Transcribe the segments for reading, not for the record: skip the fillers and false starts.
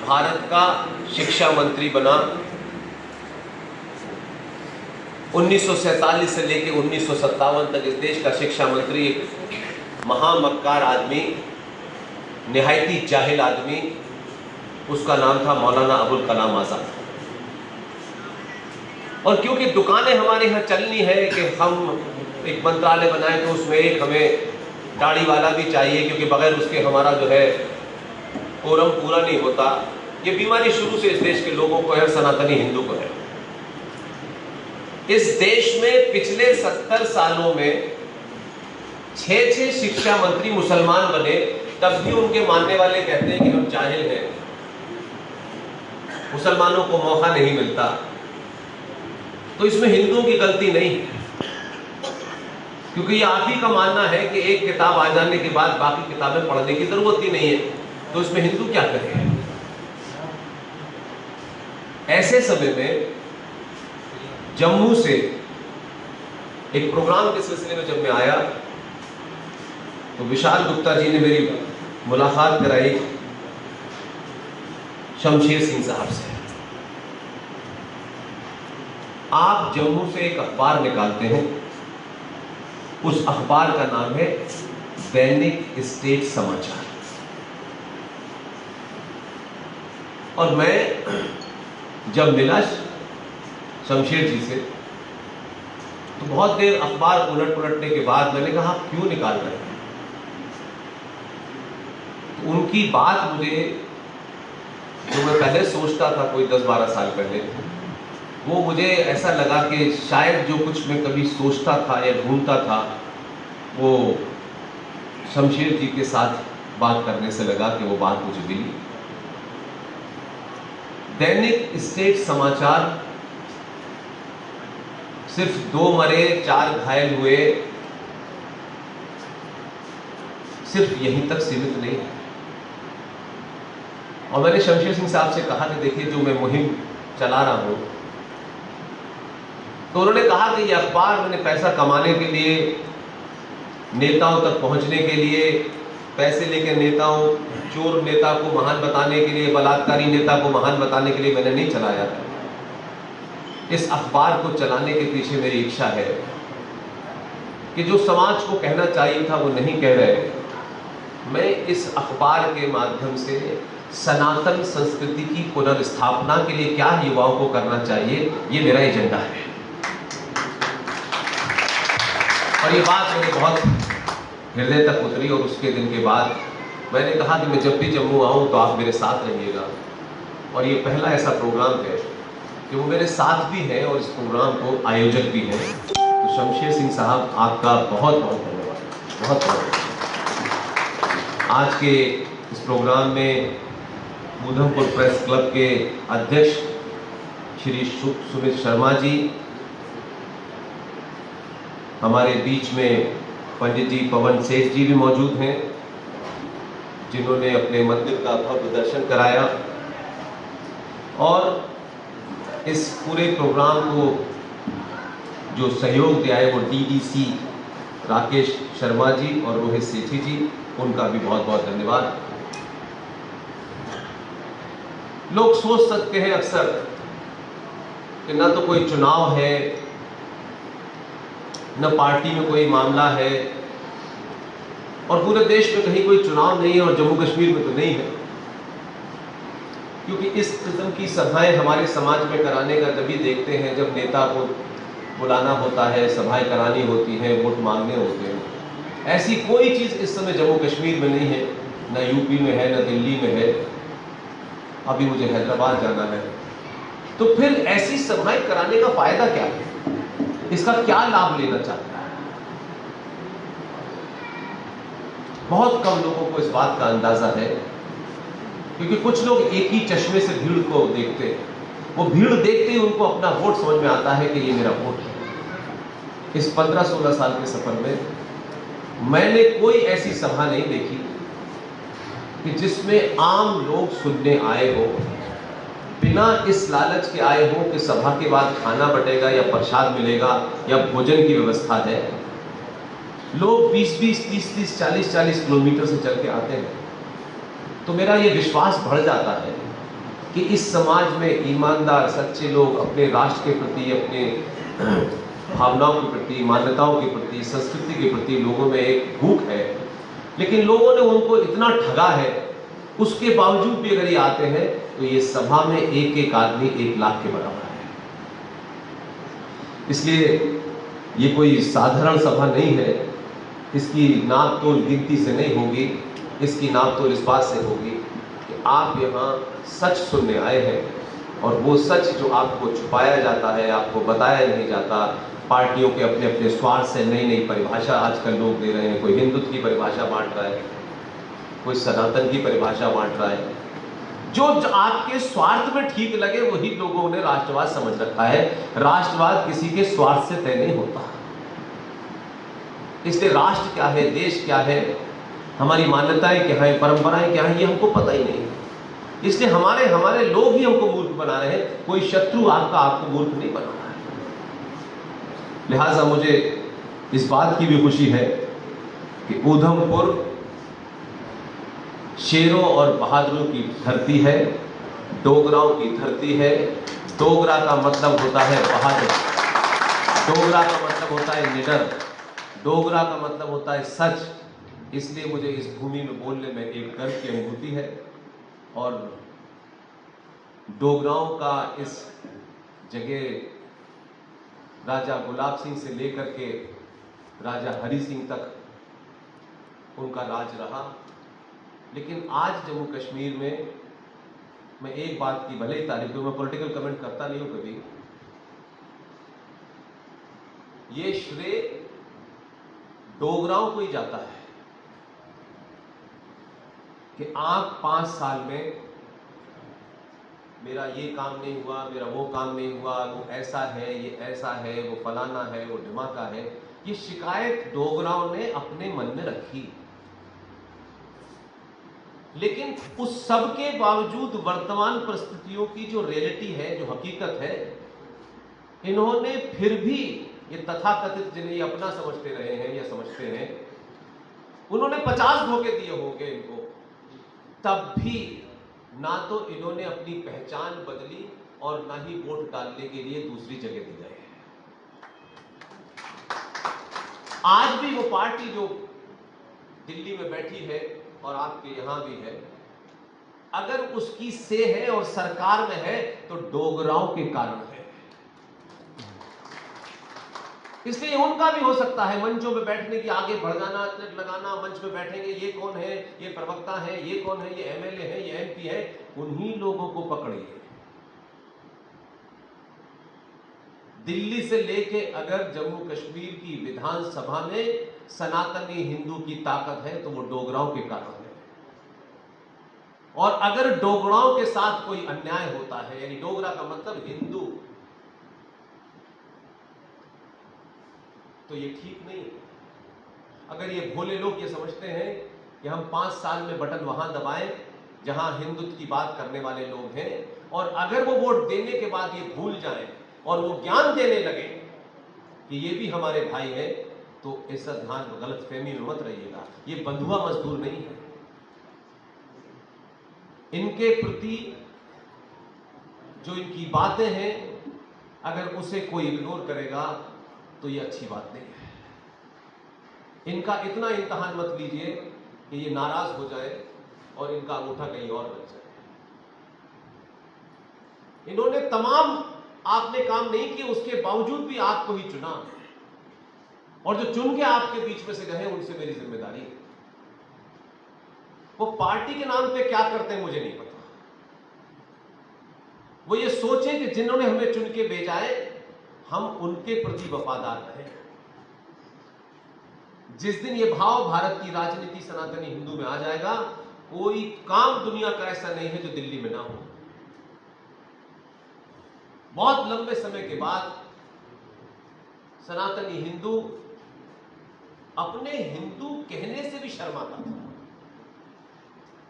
भारत का शिक्षा मंत्री बना। 1947 से लेकर 1957 तक इस देश का शिक्षा मंत्री एक महामक्कार आदमी, निहायती जाहिल आदमी, उसका नाम था मौलाना अबुल कलाम आज़ाद। और क्योंकि दुकानें हमारे यहाँ चलनी है कि हम एक मंत्रालय बनाए तो उसमें एक हमें दाढ़ी वाला भी चाहिए, क्योंकि बगैर उसके हमारा जो है कोरम पूरा नहीं होता। ये बीमारी शुरू से इस देश के लोगों को है, सनातनी हिंदू को है। इस देश में पिछले 70 सालों में 6 शिक्षा मंत्री मुसलमान बने, तब भी उनके मानने वाले कहते हैं कि हम जाहिल हैं, मुसलमानों को मौका नहीं मिलता। तो इसमें हिंदुओं की गलती नहीं है, क्योंकि ये आप ही का मानना है कि एक किताब आ जाने के बाद बाकी किताबें पढ़ने की जरूरत ही नहीं है, तो इसमें हिंदू क्या करें। ऐसे समय में जम्मू से एक प्रोग्राम के सिलसिले में जब मैं आया तो विशाल गुप्ता जी ने मेरी मुलाकात कराई शमशेर सिंह साहब से। आप जम्मू से एक अखबार निकालते हैं, उस अखबार का नाम है दैनिक स्टेट समाचार। और मैं जब मिला शमशेर जी से तो बहुत देर अखबार उलट पुलटने के बाद मैंने कहा आप क्यों निकाल रहे हैं। तो उनकी बात मुझे, जो मैं पहले सोचता था कोई 10-12 साल पहले, वो मुझे ऐसा लगा कि शायद जो कुछ मैं कभी सोचता था या ढूंढता था वो शमशेर जी के साथ बात करने से लगा कि वो बात मुझे मिली। दैनिक स्टेट समाचार सिर्फ 2 मरे 4 घायल हुए, सिर्फ यहीं तक सीमित नहीं है। और मैंने शमशेर सिंह साहब से कहा कि देखिए जो मैं मुहिम चला रहा हूं, तो उन्होंने कहा कि यह अखबार मैंने पैसा कमाने के लिए, नेताओं तक पहुंचने के लिए, पैसे लेकर नेताओं, चोर नेता को महान बताने के लिए, बलात्कारी नेता को महान बताने के लिए मैंने नहीं चलाया था। इस अखबार को चलाने के पीछे मेरी इच्छा है कि जो समाज को कहना चाहिए था वो नहीं कह रहे, मैं इस अखबार के माध्यम से सनातन संस्कृति की पुनर्स्थापना के लिए क्या युवाओं को करना चाहिए, ये मेरा एजेंडा है। और ये बात मेरे बहुत हृदय तक उतरी। और उसके दिन के बाद मैंने कहा कि मैं जब भी जम्मू आऊं तो आप मेरे साथ रहिएगा। और ये पहला ऐसा प्रोग्राम है कि वो मेरे साथ भी है और इस प्रोग्राम को आयोजक भी है। तो शमशेर सिंह साहब आपका बहुत बहुत धन्यवाद, बहुत बहुत। आज के इस प्रोग्राम में ऊधमपुर प्रेस क्लब के अध्यक्ष श्री सुमित शर्मा जी, हमारे बीच में पंडित जी पवन सेठ जी भी मौजूद हैं, जिन्होंने अपने मंदिर का भव्य दर्शन कराया। और इस पूरे प्रोग्राम को जो सहयोग दिया है वो डीडीसी राकेश शर्मा जी और रोहित सेठी जी, उनका भी बहुत बहुत धन्यवाद। लोग सोच सकते हैं अक्सर कि ना तो कोई चुनाव है, न पार्टी में कोई मामला है, और पूरे देश में कहीं कोई चुनाव नहीं है और जम्मू कश्मीर में तो नहीं है, क्योंकि इस किस्म की सभाएं हमारे समाज में कराने का तभी देखते हैं जब नेता को बुलाना होता है, सभाएं करानी होती हैं, वोट मांगने होते हैं। ऐसी कोई चीज़ इस समय जम्मू कश्मीर में नहीं है, न यूपी में है, न दिल्ली में है। अभी मुझे हैदराबाद जाना है। तो फिर ऐसी सभाएं कराने का फायदा क्या है, इसका क्या लाभ लेना चाहता है? बहुत कम लोगों को इस बात का अंदाजा है, क्योंकि कुछ लोग एक ही चश्मे से भीड़ को देखते हैं। वो भीड़ देखते ही उनको अपना वोट समझ में आता है कि ये मेरा वोट है। इस 15-16 साल के सफर में मैंने कोई ऐसी सभा नहीं देखी कि जिसमें आम लोग सुनने आए हो, बिना इस लालच के आए हो कि सभा के बाद खाना बटेगा या प्रसाद मिलेगा या भोजन की व्यवस्था है। लोग 20-20, 30-30, 40-40 किलोमीटर से चल के आते हैं। तो मेरा ये विश्वास बढ़ जाता है कि इस समाज में ईमानदार सच्चे लोग अपने राष्ट्र के प्रति, अपने भावनाओं के प्रति, मान्यताओं के प्रति, संस्कृति के प्रति लोगों में एक भूख है, लेकिन लोगों ने उनको इतना ठगा है, उसके बावजूद भी अगर ये आते हैं तो ये सभा में एक एक आदमी 1 लाख के बराबर है। इसलिए ये कोई साधारण सभा नहीं है। इसकी नाप तोल गिनती से नहीं होगी, इसकी नाप तोल इस बात से होगी कि आप यहाँ सच सुनने आए हैं, और वो सच जो आपको छुपाया जाता है, आपको बताया नहीं जाता, पार्टियों के अपने अपने स्वार्थ से नई नई परिभाषा आजकल लोग दे रहे हैं। कोई हिंदुत्व की परिभाषा बांट रहा है, कोई सनातन की परिभाषा बांट रहा है। जो आपके स्वार्थ में ठीक लगे वही लोगों ने राष्ट्रवाद समझ रखा है। राष्ट्रवाद किसी के स्वार्थ से तय नहीं होता। इसलिए राष्ट्र क्या है, देश क्या है, हमारी मान्यताएं क्या है, परंपराएं क्या है, ये हमको पता ही नहीं। इसलिए हमारे लोग ही हमको मूर्ख बना रहे हैं, कोई शत्रु आपको मूर्ख नहीं बना रहा है। लिहाजा मुझे इस बात की भी खुशी है कि ऊधमपुर शेरों और बहादुरों की धरती है, डोगराओं की धरती है। डोगरा का मतलब होता है बहादुर, डोगरा का मतलब होता है निडर, डोगरा का मतलब होता है सच। इसलिए मुझे इस भूमि में बोलने में एक गर्व की अनुभूति है। और डोगराओं का इस जगह राजा गुलाब सिंह से लेकर के राजा हरि सिंह तक उनका राज रहा। लेकिन आज जम्मू कश्मीर में मैं एक बात की भले ही तारीफ करूं, मैं पॉलिटिकल कमेंट करता नहीं हूं कभी, ये श्रेय डोगराओं को ही जाता है कि आप 5 साल में मेरा ये काम नहीं हुआ, मेरा वो काम नहीं हुआ, वो ऐसा है, ये ऐसा है, वो फलाना है, वो ढिमाका है। ये शिकायत डोगराओं ने अपने मन में रखी, लेकिन उस सब के बावजूद वर्तमान परिस्थितियों की जो रियलिटी है, जो हकीकत है, इन्होंने फिर भी ये तथाकथित जिन्हें अपना समझते रहे हैं या समझते हैं, उन्होंने 50 धोखे दिए होंगे इनको, तब भी ना तो इन्होंने अपनी पहचान बदली और ना ही वोट डालने के लिए दूसरी जगह दी गए। आज भी वो पार्टी जो दिल्ली में बैठी है और आपके यहां भी है, अगर उसकी से है और सरकार में है तो डोगराओं के कारण है। इसलिए उनका भी हो सकता है मंचों पे बैठने की, आगे बढ़ जाना, तिलक लगाना, मंच पे बैठेंगे, ये कौन है, ये प्रवक्ता है, ये कौन है, ये एमएलए है, ये एमपी है, उन्हीं लोगों को पकड़िए। दिल्ली से लेके अगर जम्मू कश्मीर की विधानसभा में सनातनी हिंदू की ताकत है तो वो डोगराओं के कारण है। और अगर डोगराओं के साथ कोई अन्याय होता है, यानी डोगरा का मतलब हिंदू, तो ये ठीक नहीं है। अगर ये भोले लोग ये समझते हैं कि हम 5 साल में बटन वहां दबाएं जहां हिंदुत्व की बात करने वाले लोग हैं, और अगर वो वोट देने के बाद ये भूल जाएं और वो ज्ञान देने लगे कि ये भी हमारे भाई हैं, तो ऐसा ध्यान गलतफहमी में मत रहिएगा। ये बंधुआ मजदूर नहीं है। इनके प्रति जो इनकी बातें हैं, अगर उसे कोई इग्नोर करेगा तो ये अच्छी बात नहीं है। इनका इतना इम्तिहान मत लीजिए कि ये नाराज हो जाए और इनका अंगूठा कहीं और लग जाए। इन्होंने तमाम आपने काम नहीं किए, उसके बावजूद भी आपको ही चुना, और जो चुन के आपके बीच में से गए उनसे मेरी जिम्मेदारी है। वो पार्टी के नाम पे क्या करते हैं मुझे नहीं पता। वो ये सोचे कि जिन्होंने हमें चुन के भेजा है हम उनके प्रति वफादार रहे। जिस दिन ये भाव भारत की राजनीति सनातनी हिंदू में आ जाएगा, कोई काम दुनिया का ऐसा नहीं है जो दिल्ली में ना हो। बहुत लंबे समय के बाद सनातनी हिंदू अपने हिंदू कहने से भी शर्माता था,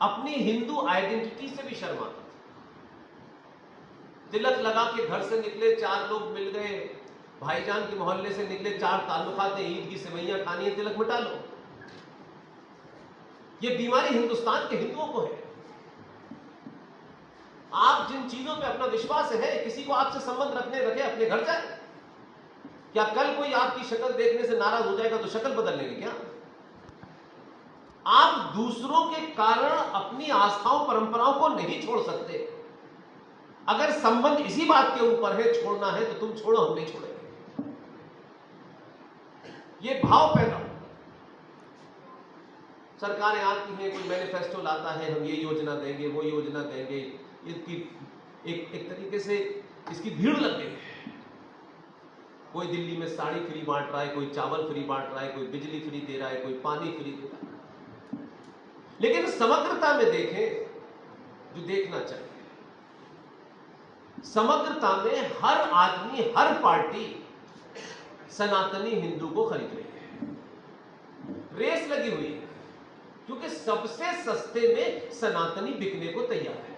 अपनी हिंदू आइडेंटिटी से भी शर्माता था। तिलक लगा के घर से निकले, 4 लोग मिल गए, भाईजान के मोहल्ले से निकले, 4 ताल्लुकात हैं, ईद की सेवैयां खानी है, तिलक मिटा लो। ये बीमारी हिंदुस्तान के हिंदुओं को है। आप जिन चीजों पे अपना विश्वास है, किसी को आपसे संबंध रखे अपने घर जाए। क्या कल कोई आपकी शक्ल देखने से नाराज हो जाएगा तो शक्ल बदल लेंगे क्या? आप दूसरों के कारण अपनी आस्थाओं परंपराओं को नहीं छोड़ सकते। अगर संबंध इसी बात के ऊपर है, छोड़ना है तो तुम छोड़ो, हम नहीं छोड़ेंगे। ये भाव पैदा हो। सरकारें आती हैं, कोई मैनिफेस्टो लाता है, हम ये योजना देंगे, वो योजना देंगे, इसकी एक तरीके से इसकी भीड़ लग गई है। कोई दिल्ली में साड़ी फ्री बांट रहा है, कोई चावल फ्री बांट रहा है, कोई बिजली फ्री दे रहा है, कोई पानी फ्री दे रहा है। लेकिन समग्रता में देखें, जो देखना चाहिए, समग्रता में हर आदमी, हर पार्टी सनातनी हिंदू को खरीद रही है। रेस लगी हुई है, क्योंकि सबसे सस्ते में सनातनी बिकने को तैयार है।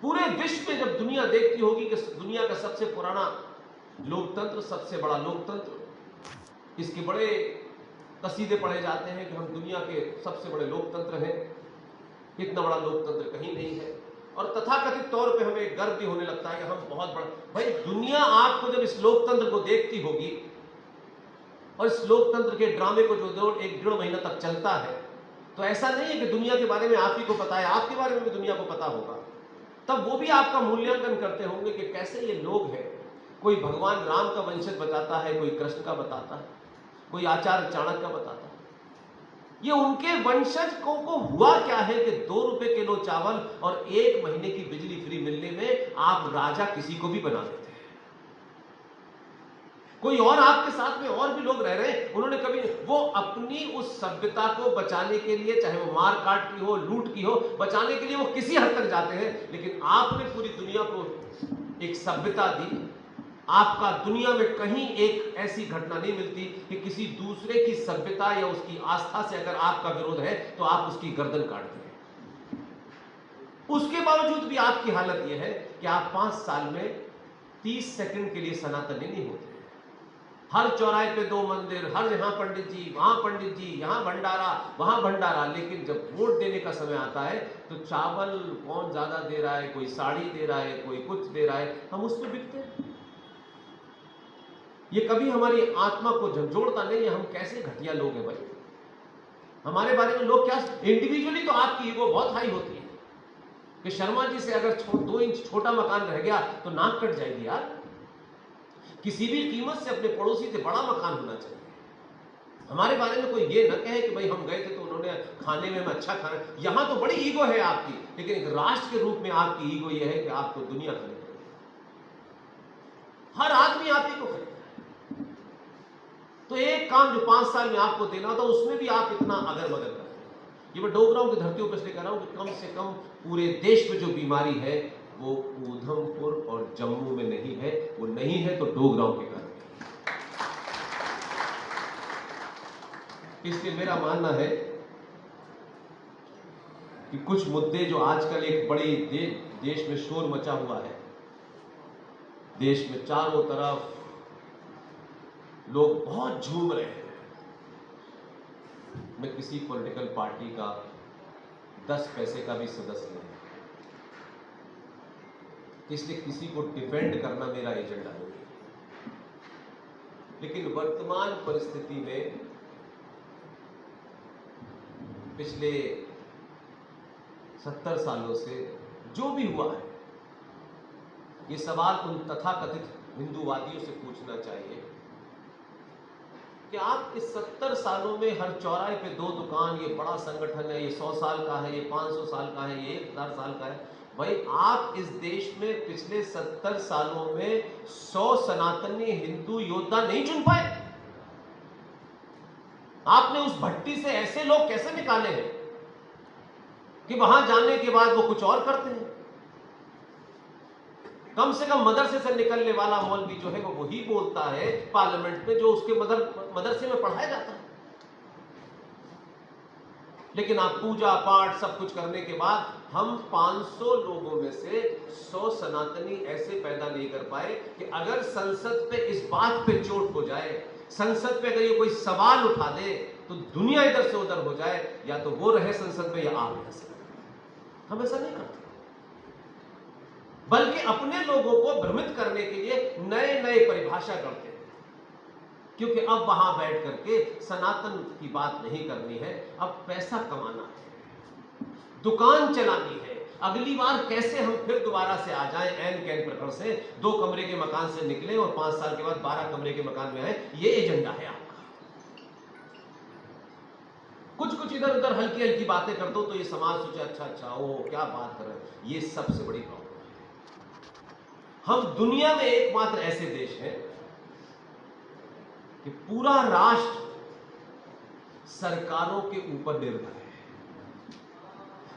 पूरे विश्व में जब दुनिया देखती होगी कि दुनिया का सबसे पुराना लोकतंत्र, सबसे बड़ा लोकतंत्र, इसके बड़े कसीदे पढ़े जाते हैं कि हम दुनिया के सबसे बड़े लोकतंत्र हैं, इतना बड़ा लोकतंत्र कहीं नहीं है। और तथाकथित तौर पे हमें गर्व भी होने लगता है कि हम बहुत बड़ा। भाई, दुनिया आपको जब इस लोकतंत्र को देखती होगी और इस लोकतंत्र के ड्रामे को जो 1-1.5 महीना तक चलता है, तो ऐसा नहीं है कि दुनिया के बारे में आप ही को पता है, आपके बारे में भी दुनिया को पता होगा। तब वो भी आपका मूल्यांकन करते होंगे कि कैसे ये लोग हैं। कोई भगवान राम का वंशज बताता है, कोई कृष्ण का बताता है, कोई आचार्य चाणक्य का बताता है। ये उनके वंशज को हुआ क्या है कि 2 रुपए किलो चावल और 1 महीने की बिजली फ्री मिलने में आप राजा किसी को भी बना देते हैं। कोई और आपके साथ में और भी लोग रह रहे हैं, उन्होंने कभी, वो अपनी उस सभ्यता को बचाने के लिए, चाहे वो मार काट की हो, लूट की हो, बचाने के लिए वो किसी हद तक जाते हैं। लेकिन आपने पूरी दुनिया को एक सभ्यता दी। आपका दुनिया में कहीं एक ऐसी घटना नहीं मिलती कि किसी दूसरे की सभ्यता या उसकी आस्था से अगर आपका विरोध है तो आप उसकी गर्दन काटते हैं। उसके बावजूद भी आपकी हालत यह है कि आप 5 साल में 30 सेकंड के लिए सनातनी नहीं होते। हर चौराहे पे 2 मंदिर, हर यहां पंडित जी, वहां पंडित जी, यहां भंडारा, वहां भंडारा। लेकिन जब वोट देने का समय आता है तो चावल कौन ज्यादा दे रहा है, कोई साड़ी दे रहा है, कोई कुछ दे रहा है, हम उस पर बिकते हैं। ये कभी हमारी आत्मा को झंझोड़ता नहीं है। हम कैसे घटिया लोग हैं भाई। हमारे बारे में लोग क्या, इंडिविजुअली तो आपकी ईगो बहुत हाई होती है कि शर्मा जी से अगर 2 इंच छोटा मकान रह गया तो नाक कट जाएगी यार। किसी भी कीमत से अपने पड़ोसी से बड़ा मकान होना चाहिए। हमारे बारे में कोई ये ना कहे कि भाई हम गए थे तो उन्होंने खाने में अच्छा खाना। यहां तो बड़ी ईगो है आपकी, लेकिन एक राष्ट्र के रूप में आपकी ईगो ये है कि आपको दुनिया खरीद, हर आदमी आप ही को खरीदता है। तो एक काम जो 5 साल में आपको देना था, उसमें भी आप इतना अगर मगर करते हैं। ये मैं डोगराओं की धरतियों पर इसलिए कह रहा हूं कि कम से कम पूरे देश में जो बीमारी है वो उधमपुर और जम्मू में नहीं है। वो नहीं है तो डोगराओं के घर में। इसलिए मेरा मानना है कि कुछ मुद्दे जो आजकल एक बड़ी देश में शोर मचा हुआ है, देश में चारों तरफ लोग बहुत झूम रहे हैं। मैं किसी पॉलिटिकल पार्टी का 10 पैसे का भी सदस्य नहीं, इसलिए किसी को डिफेंड करना मेरा एजेंडा नहीं है। लेकिन वर्तमान परिस्थिति में पिछले 70 सालों से जो भी हुआ है, ये सवाल उन तथाकथित हिंदूवादियों से पूछना चाहिए कि आप इस 70 सालों में हर चौराहे पे 2 दुकान, ये बड़ा संगठन है, ये 100 साल का है, ये 500 साल का है, ये 1000 साल का है। भाई, आप इस देश में पिछले 70 सालों में 100 सनातनी हिंदू योद्धा नहीं चुन पाए। आपने उस भट्टी से ऐसे लोग कैसे निकाले हैं कि वहां जाने के बाद वो कुछ और करते हैं। कम से कम मदरसे से निकलने वाला मौलवी जो है वो वही बोलता है पार्लियामेंट में जो उसके मदरसे में पढ़ाया जाता है। लेकिन आप पूजा पाठ सब कुछ करने के बाद हम 500 लोगों में से 100 सनातनी ऐसे पैदा नहीं कर पाए कि अगर संसद पे इस बात पे चोट हो जाए, संसद पे अगर ये कोई सवाल उठा दे तो दुनिया इधर से उधर हो जाए, या तो वो रहे संसद में या आप रह सकते। हम ऐसा नहीं करते, बल्कि अपने लोगों को भ्रमित करने के लिए नए नए परिभाषा करते हैं, क्योंकि अब वहां बैठ करके सनातन की बात नहीं करनी है, अब पैसा कमाना है, दुकान चलानी है, अगली बार कैसे हम फिर दोबारा से आ जाएं, एन कैन प्रकार से 2 कमरे के मकान से निकले और 5 साल के बाद 12 कमरे के मकान में आए, ये एजेंडा है आपका। कुछ इधर उधर हल्की हल्की बातें कर दो तो ये समाज सोचे अच्छा ओ क्या बात कर रहे हैं, ये सबसे बड़ी प्रॉब्लम है। हम दुनिया में एकमात्र ऐसे देश हैं कि पूरा राष्ट्र सरकारों के ऊपर निर्भर है।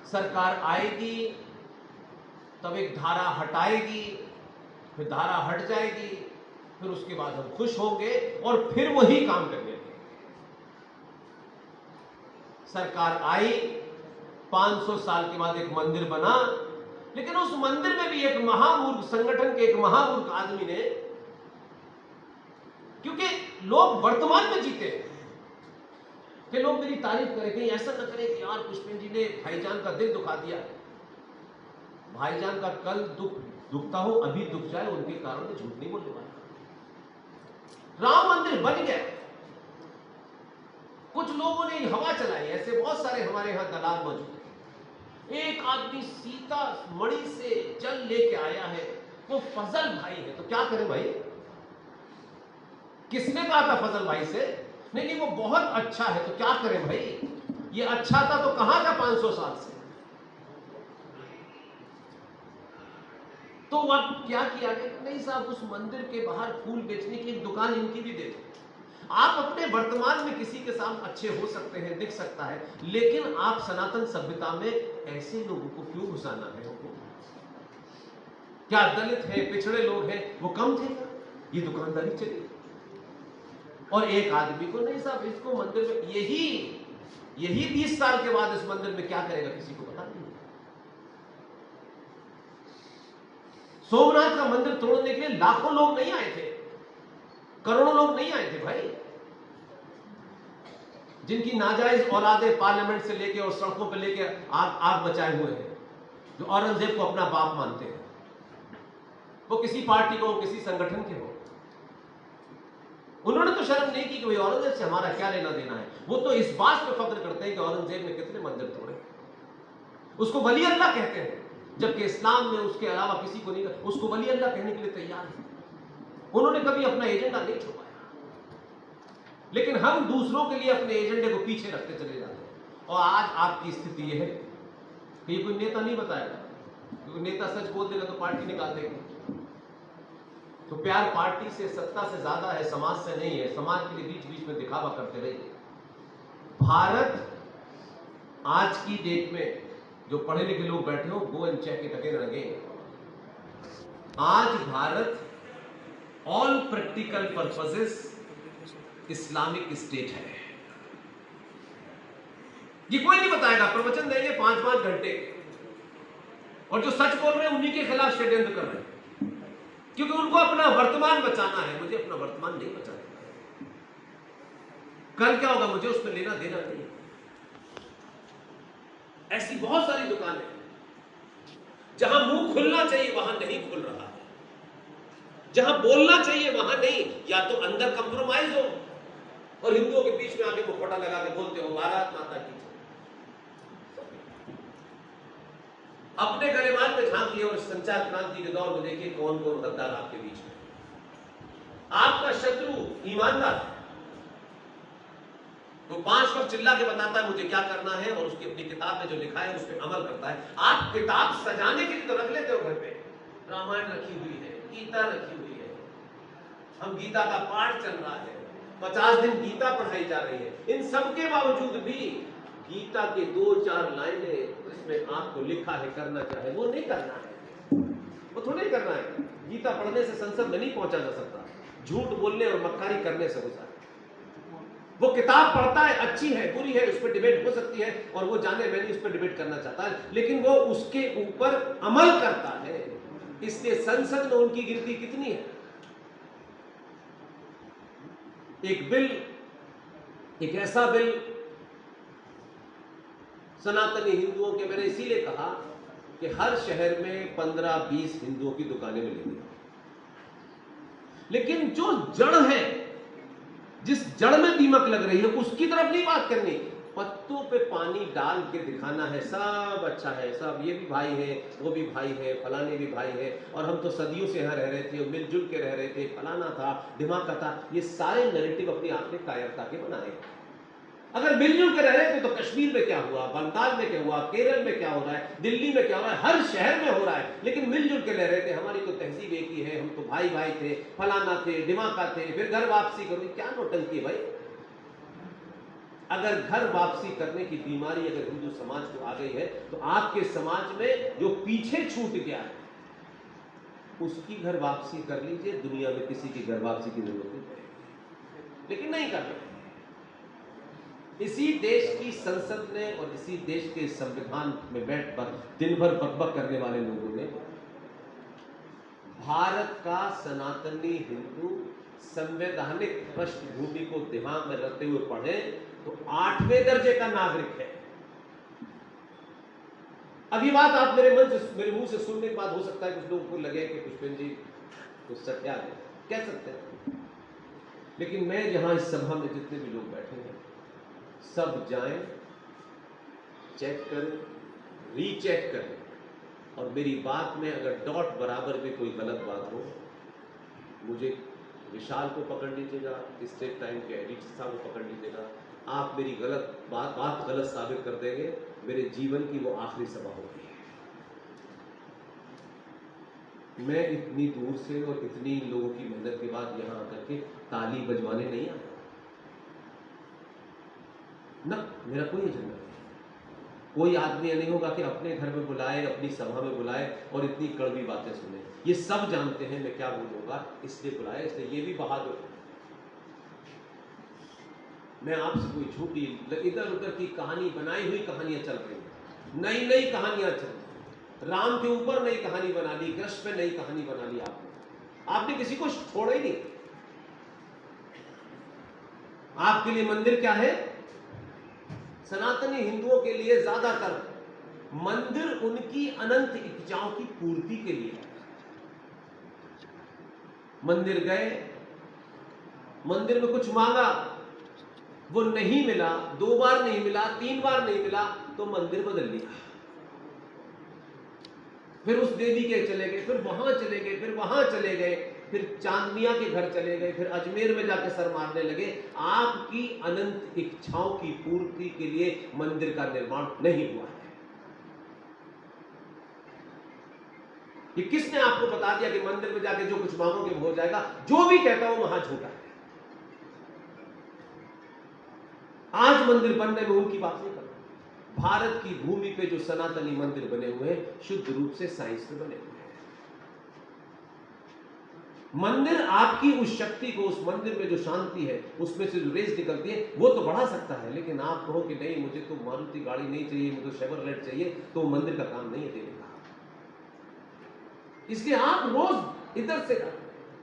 सरकार आएगी तब एक धारा हटाएगी, फिर धारा हट जाएगी, फिर उसके बाद हम खुश होंगे और फिर वही काम करने लगेंगे। सरकार आई, 500 साल के बाद एक मंदिर बना, लेकिन उस मंदिर में भी एक महामूर्ख संगठन के एक महामूर्ख आदमी ने, क्योंकि लोग वर्तमान में जीते हैं कि लोग मेरी तारीफ करें, कहीं ऐसा न करें कि यार पुष्पेंद्र जी ने भाईजान का दिल दुखा दिया। भाईजान का कल दुखता हो, अभी दुख जाए, उनके कारण में झूठ नहीं बोलने वाला। राम मंदिर बन गया, कुछ लोगों ने हवा चलाई, ऐसे बहुत सारे हमारे यहां दलाल मौजूद हैं। एक आदमी सीता मणि से जल लेके आया है, वो फजल भाई है, तो क्या करें भाई? किसने कहा था फजल भाई से? नहीं वो बहुत अच्छा है, तो क्या करें भाई? ये अच्छा था तो कहां था 500 साल से? तो अब क्या किया गया? नहीं साहब, उस मंदिर के बाहर फूल बेचने की एक दुकान इनकी भी दे दो। आप अपने वर्तमान में किसी के साथ अच्छे हो सकते हैं, दिख सकता है, लेकिन आप सनातन सभ्यता में ऐसे लोगों को क्यों घुसाना है? क्या दलित हैं, पिछड़े लोग हैं, वो कम थे? ये दुकानदारी चली। और एक आदमी को नहीं साहब, इसको मंदिर में यही 20 साल के बाद इस मंदिर में क्या करेगा किसी को पता नहीं। सोमनाथ का मंदिर तोड़ने के लिए लाखों लोग नहीं आए थे, करोड़ों लोग नहीं आए थे भाई, जिनकी नाजायज औलादे पार्लियामेंट से लेके और सड़कों पर लेके आग बचाए हुए हैं, जो औरंगजेब को अपना बाप मानते हैं, वो किसी पार्टी को, किसी संगठन के हो। उन्होंने तो शर्म नहीं की कि भाई औरंगजेब से हमारा क्या लेना देना है। वो तो इस बात पे फख्र करते हैं कि औरंगजेब ने कितने मंदिर तोड़े, उसको वली अल्लाह कहते हैं, जबकि इस्लाम में उसके अलावा किसी को नहीं, उसको वली अल्लाह कहने के लिए तैयार है। उन्होंने कभी अपना एजेंडा नहीं छुपाया, लेकिन हम दूसरों के लिए अपने एजेंडे को पीछे रखते चले जाते हैं। और आज आपकी स्थिति यह है कि कोई नेता नहीं बताएगा, क्योंकि नेता सच बोल देगा तो पार्टी निकाल देगी। तो प्यार पार्टी से, सत्ता से ज्यादा है, समाज से नहीं है। समाज के लिए बीच बीच में दिखावा करते रहिए। भारत आज की डेट में जो पढ़े लिखे लोग बैठे हो, go and check it again and again, आज Bharat all practical purposes Islamic state है। ये कोई नहीं बताएगा, प्रवचन देंगे 5-5 घंटे, और जो सच बोल रहे हैं उन्हीं के खिलाफ षड्यंत्र कर रहे हैं, क्योंकि उनको अपना वर्तमान बचाना है। मुझे अपना वर्तमान नहीं बचाना, कल क्या होगा मुझे उसमें लेना देना नहीं। ऐसी बहुत सारी दुकानें जहां मुंह खुलना चाहिए वहां नहीं खुल रहा है, जहां बोलना चाहिए वहां नहीं। या तो अंदर कंप्रोमाइज हो और हिंदुओं के बीच में आके मुखौटा लगा के बोलते हो भारत माता की, अपने गलेमान में झांक लिया। और संचार क्रांति के दौर में देखिए कौन कौन गद्दार आपके बीच में। आपका शत्रु ईमानदार है, वो 5 वक्त चिल्ला के बताता है मुझे क्या करना है, और उसकी अपनी किताब में जो लिखा है उस पर अमल करता है। आप किताब सजाने के लिए तो रख लेते हो घर पे, रामायण रखी हुई है, गीता रखी हुई है, हम गीता का पाठ चल रहा है, 50 दिन गीता पढ़ाई जा रही है। इन सब के बावजूद भी गीता के 2-4 लाइनें इसमें आपको लिखा है करना क्या है, वो नहीं करना है, वो थोड़ी करना है। गीता पढ़ने से संसद में नहीं पहुंचा जा सकता, झूठ बोलने और मक्कारी करने से होता है। वो किताब पढ़ता है, अच्छी है बुरी है, उस पर डिबेट हो सकती है, और वो जाने मैं नहीं उस पर डिबेट करना चाहता है, लेकिन वो उसके ऊपर अमल करता है। इसलिए संसद में उनकी गिनती कितनी है? एक बिल, एक ऐसा बिल सनातनी हिंदुओं के, मैंने इसीलिए कहा कि हर शहर में 15-20 हिंदुओं की दुकानें मिलेंगी, लेकिन जो जड़ है, जिस जड़ में दीमक लग रही है, उसकी तरफ नहीं बात करनी। पत्तों पे पानी डाल के दिखाना है सब अच्छा है, सब ये भी भाई है, वो भी भाई है, फलाने भी भाई है, और हम तो सदियों से यहाँ रह रहे थे, मिलजुल के रह रहे थे, फलाना था, दिमाग था। ये सारे नैरेटिव अपनी आप ने कायरता के बनाए। अगर मिलजुल के रह रहे थे तो कश्मीर में क्या हुआ, बंगाल में क्या हुआ, केरल में क्या हो रहा है, दिल्ली में क्या हो रहा है, हर शहर में हो रहा है, लेकिन मिलजुल के रह रहे थे। हमारी तो तहजीब एक ही है, हम तो भाई भाई थे, फलाना थे, दिमागा थे, फिर घर वापसी करो। क्या नौटंकी है भाई। अगर घर वापसी करने की बीमारी अगर हिंदू समाज को आ गई है, तो आपके समाज में जो पीछे छूट गया है उसकी घर वापसी कर लीजिए। दुनिया में किसी की घर वापसी की जरूरत नहीं पड़ेगी, लेकिन नहीं कर रहे। इसी देश की संसद ने और इसी देश के संविधान में बैठकर दिन भर बकबक करने वाले लोगों ने भारत का सनातनी हिंदू संवैधानिक पृष्ठभूमि को ध्यान में रखते हुए पढ़े तो 8वें दर्जे का नागरिक है। अब ये बात आप मेरे मुंह से सुनने के बाद हो सकता है कुछ लोगों को लगे कि पुष्पेंद्र जी कुछ सत्या है, कह सकते हैं, लेकिन मैं जहां इस सभा में जितने भी लोग बैठे हैं सब जाएं, चेक करें, रीचेक करें, और मेरी बात में अगर डॉट बराबर भी कोई गलत बात हो, मुझे विशाल को पकड़ लीजिएगा, स्टेट टाइम के एडिटर साहब को पकड़ लीजिएगा। आप मेरी गलत बात गलत साबित कर देंगे, मेरे जीवन की वो आखिरी सभा होगी। मैं इतनी दूर से और इतनी लोगों की मेहनत के बाद यहां आकर के ताली बजवाने नहीं आया ना, मेरा कोई एजेंडा नहीं। कोई आदमी नहीं होगा कि अपने घर में बुलाए, अपनी सभा में बुलाए और इतनी कड़वी बातें सुने। ये सब जानते हैं मैं क्या बोलूंगा, इसलिए बुलाए, इसलिए ये भी बहादुर है। मैं आपसे कोई झूठी इधर उधर की कहानी, बनाई हुई कहानियां चल रही, नई नई कहानियां चल रही। राम के ऊपर नई कहानी बना ली, कृष्ण पे नई कहानी बना ली आपने किसी को छोड़ा ही नहीं। आपके लिए मंदिर क्या है? सनातनी हिंदुओं के लिए ज्यादातर मंदिर उनकी अनंत इच्छाओं की पूर्ति के लिए है। मंदिर गए, मंदिर में कुछ मांगा, वो नहीं मिला, 2 बार नहीं मिला, 3 बार नहीं मिला, तो मंदिर बदल लिया। फिर उस देवी के चले गए, फिर वहां चले गए, फिर वहां चले गए, फिर चांदनिया के घर चले गए, फिर अजमेर में जाके सर मारने लगे। आपकी अनंत इच्छाओं की पूर्ति के लिए मंदिर का निर्माण नहीं हुआ है। ये किसने आपको बता दिया कि मंदिर में जाके जो कुछ मांगोगे वो हो जाएगा? जो भी कहता हूं वहां झूठा है। आज मंदिर बनने में उनकी बात नहीं करता। भारत की भूमि पे जो सनातनी मंदिर बने हुए हैं शुद्ध रूप से साइंस में बने हुए हैं। मंदिर आपकी उस शक्ति को, उस मंदिर में जो शांति है, उसमें से जो रेस निकलती है, वो तो बढ़ा सकता है। लेकिन आप कहो कि नहीं मुझे तो मारुति गाड़ी नहीं चाहिए, मुझे शेवरलेट चाहिए, तो मंदिर का काम नहीं है देने का। इसलिए आप रोज इधर से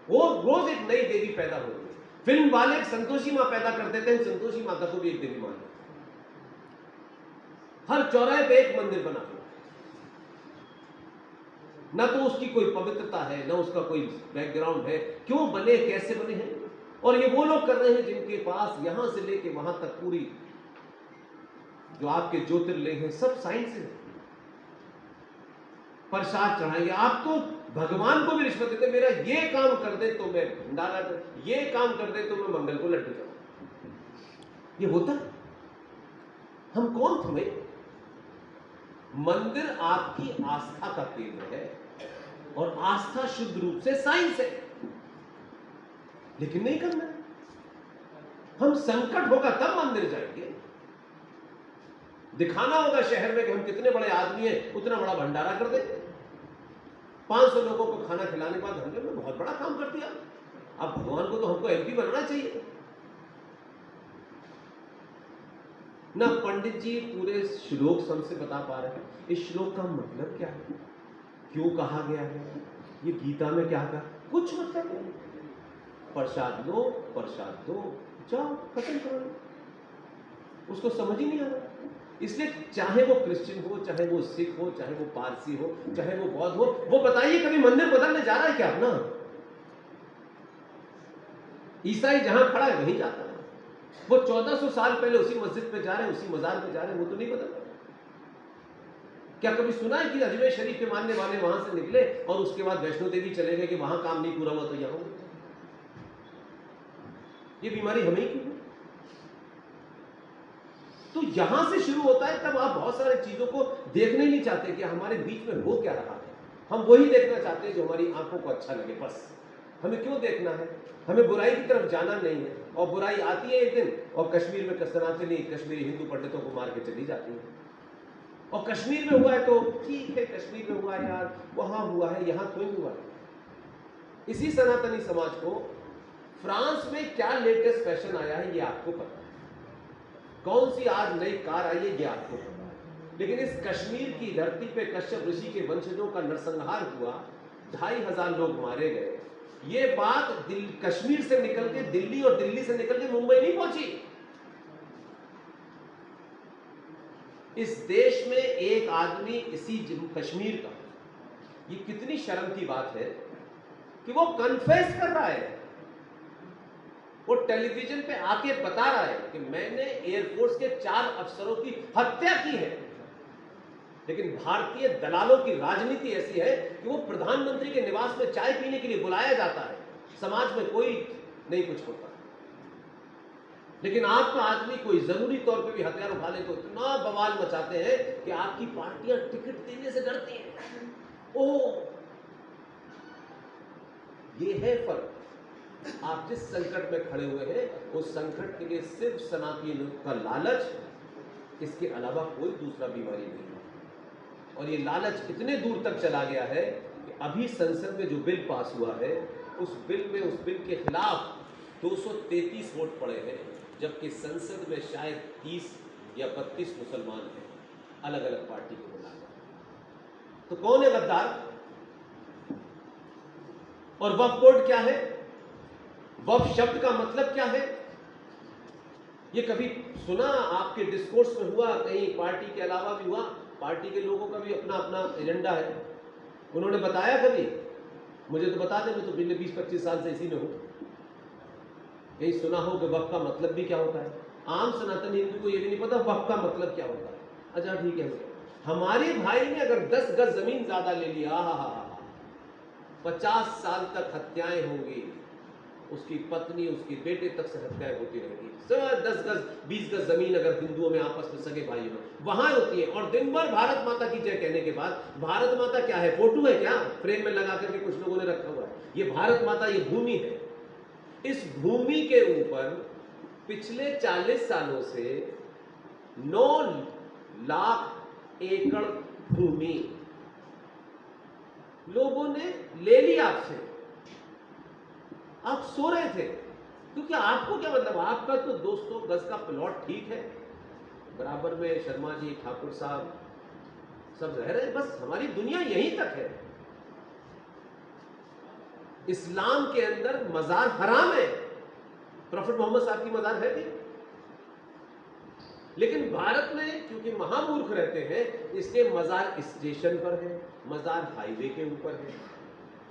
रोज एक नई देवी पैदा हो रही है। फिल्म वाले संतोषी मां पैदा कर देते हैं, संतोषी माता को भी एक देवी मान लेते हैं। हर चौराहे पे एक मंदिर बना हुआ है, ना तो उसकी कोई पवित्रता है, ना उसका कोई बैकग्राउंड है। क्यों बने, कैसे बने हैं? और ये वो लोग कर रहे हैं जिनके पास यहां से लेके वहां तक पूरी जो आपके ज्योतिर्लिंग है सब साइंस है। प्रसाद चढ़ाएंगे, आप तो भगवान को भी रिश्वत देते, मेरा ये काम कर दे तो मैं भंडारा दे, ये काम कर दे तो मैं मंगल को लड्डू जाऊं। ये होता है? हम कौन थे भाई? मंदिर आपकी आस्था का केंद्र है और आस्था शुद्ध रूप से साइंस है, लेकिन नहीं करना। हम संकट होगा तब मंदिर जाएंगे, दिखाना होगा शहर में कि हम कितने बड़े आदमी हैं, उतना बड़ा भंडारा कर देंगे। 500 लोगों को खाना खिलाने के बाद हमने बहुत बड़ा काम कर दिया। अब भगवान को तो हमको एमपी बनना चाहिए ना। पंडित जी पूरे श्लोक हमसे बता पा रहे हैं, इस श्लोक का मतलब क्या है, क्यों कहा गया है, ये गीता में क्या कहा, कुछ मतलब नहीं। प्रसाद दो, जाओ खत्म करो, उसको समझ ही नहीं आ रहा। इसलिए चाहे वो क्रिश्चियन हो, चाहे वो सिख हो, चाहे वो पारसी हो, चाहे वो बौद्ध हो, वो बताइए कभी मंदिर बदलने जा रहा है क्या अपना? ईसाई जहां खड़ा है वहीं जाता है। वो 1400 साल पहले उसी मस्जिद पे जा रहे हैं, उसी मजार पे जा रहे हैं, वो तो नहीं बदल रहा। क्या कभी सुना है कि अजमेर शरीफ के मानने वाले वहां से निकले और उसके बाद वैष्णो देवी चले गए कि वहां काम नहीं पूरा हुआ तो यहां? ये बीमारी हमें ही क्यों? तो यहां से शुरू होता है, तब आप बहुत सारी चीजों को देखने नहीं चाहते कि हमारे बीच में हो क्या रहा है। हम वही देखना चाहते हैं जो हमारी आंखों को अच्छा लगे, बस। हमें क्यों देखना है? हमें बुराई की तरफ जाना नहीं है। और बुराई आती है एक दिन, और कश्मीर में सनातनी कश्मीरी हिंदू पंडितों को मार के चली जाती है। और कश्मीर में हुआ है तो ठीक है, कश्मीर में हुआ है यार, वहां हुआ है, यहां क्यों हुआ है? इसी सनातनी समाज को फ्रांस में क्या लेटेस्ट फैशन आया है ये आपको पता है, कौन सी आज नई कार आई है ये आपको पता है। लेकिन इस कश्मीर की धरती पे कश्यप ऋषि के वंशजों का नरसंहार हुआ, 2500 लोग मारे गए। ये बात कश्मीर से निकल के दिल्ली और दिल्ली से निकल के मुंबई नहीं पहुंची। इस देश में एक आदमी इसी कश्मीर का, ये कितनी शर्म की बात है कि वो कन्फेस कर रहा है, वो टेलीविजन पे आके बता रहा है कि मैंने एयरफोर्स के 4 अफसरों की हत्या की है। लेकिन भारतीय दलालों की राजनीति ऐसी है कि वो प्रधानमंत्री के निवास में चाय पीने के लिए बुलाया जाता है, समाज में कोई नहीं कुछ होता। लेकिन आपका आदमी कोई जरूरी तौर पे भी हथियार उठा ले तो इतना बवाल मचाते हैं कि आपकी पार्टियां टिकट देने से डरती हैं। ओ, ये है फर्क। आप जिस संकट में खड़े हुए हैं उस संकट के लिए सिर्फ सनातनियों का लालच, इसके अलावा कोई दूसरा बीमारी नहीं है। और ये लालच इतने दूर तक चला गया है कि अभी संसद में जो बिल पास हुआ है, उस बिल के खिलाफ 233 वोट पड़े हैं, जबकि संसद में शायद 30 या 32 मुसलमान हैं, अलग अलग पार्टी को मिलाकर। तो कौन है गद्दार? और वक्फ बोर्ड क्या है? वक्फ शब्द का मतलब क्या है? ये कभी सुना आपके डिस्कोर्स में हुआ? कहीं पार्टी के अलावा भी हुआ? पार्टी के लोगों का भी अपना अपना एजेंडा है, उन्होंने बताया कभी? मुझे तो बता दें, मैं तो पिछले 20-25 साल से इसी में हूं। यही सुना हो कि वक्फ का मतलब भी क्या होता है? आम सनातन हिंदू को ये भी नहीं पता वक्फ का मतलब क्या होता है। अच्छा ठीक है, हमारे भाई ने अगर 10 गज जमीन ज्यादा ले लिया, 50 साल तक हत्याएं होंगी, उसकी पत्नी उसकी बेटे तक से हत्याएं होती रहेंगी। 10 गज 20 गज जमीन अगर हिंदुओं में आपस में सगे भाई में वहां होती है, और दिन भर भारत माता की जय कहने के बाद, भारत माता क्या है? फोटो है क्या फ्रेम में लगा करके कुछ लोगों ने रखा हुआ है? ये भारत माता, ये भूमि है। इस भूमि के ऊपर पिछले 40 सालों से 9 लाख एकड़ भूमि लोगों ने ले ली आपसे। आप सो रहे थे, क्योंकि आपको क्या मतलब, आपका तो 200 गज का प्लॉट ठीक है, बराबर में शर्मा जी, ठाकुर साहब सब रह रहे हैं, बस हमारी दुनिया यहीं तक है। इस्लाम के अंदर मजार हराम है, प्रॉफेट मोहम्मद साहब की मजार है भी, लेकिन भारत में क्योंकि महामूर्ख रहते हैं, इसलिए मजार स्टेशन पर है, मजार हाईवे के ऊपर है,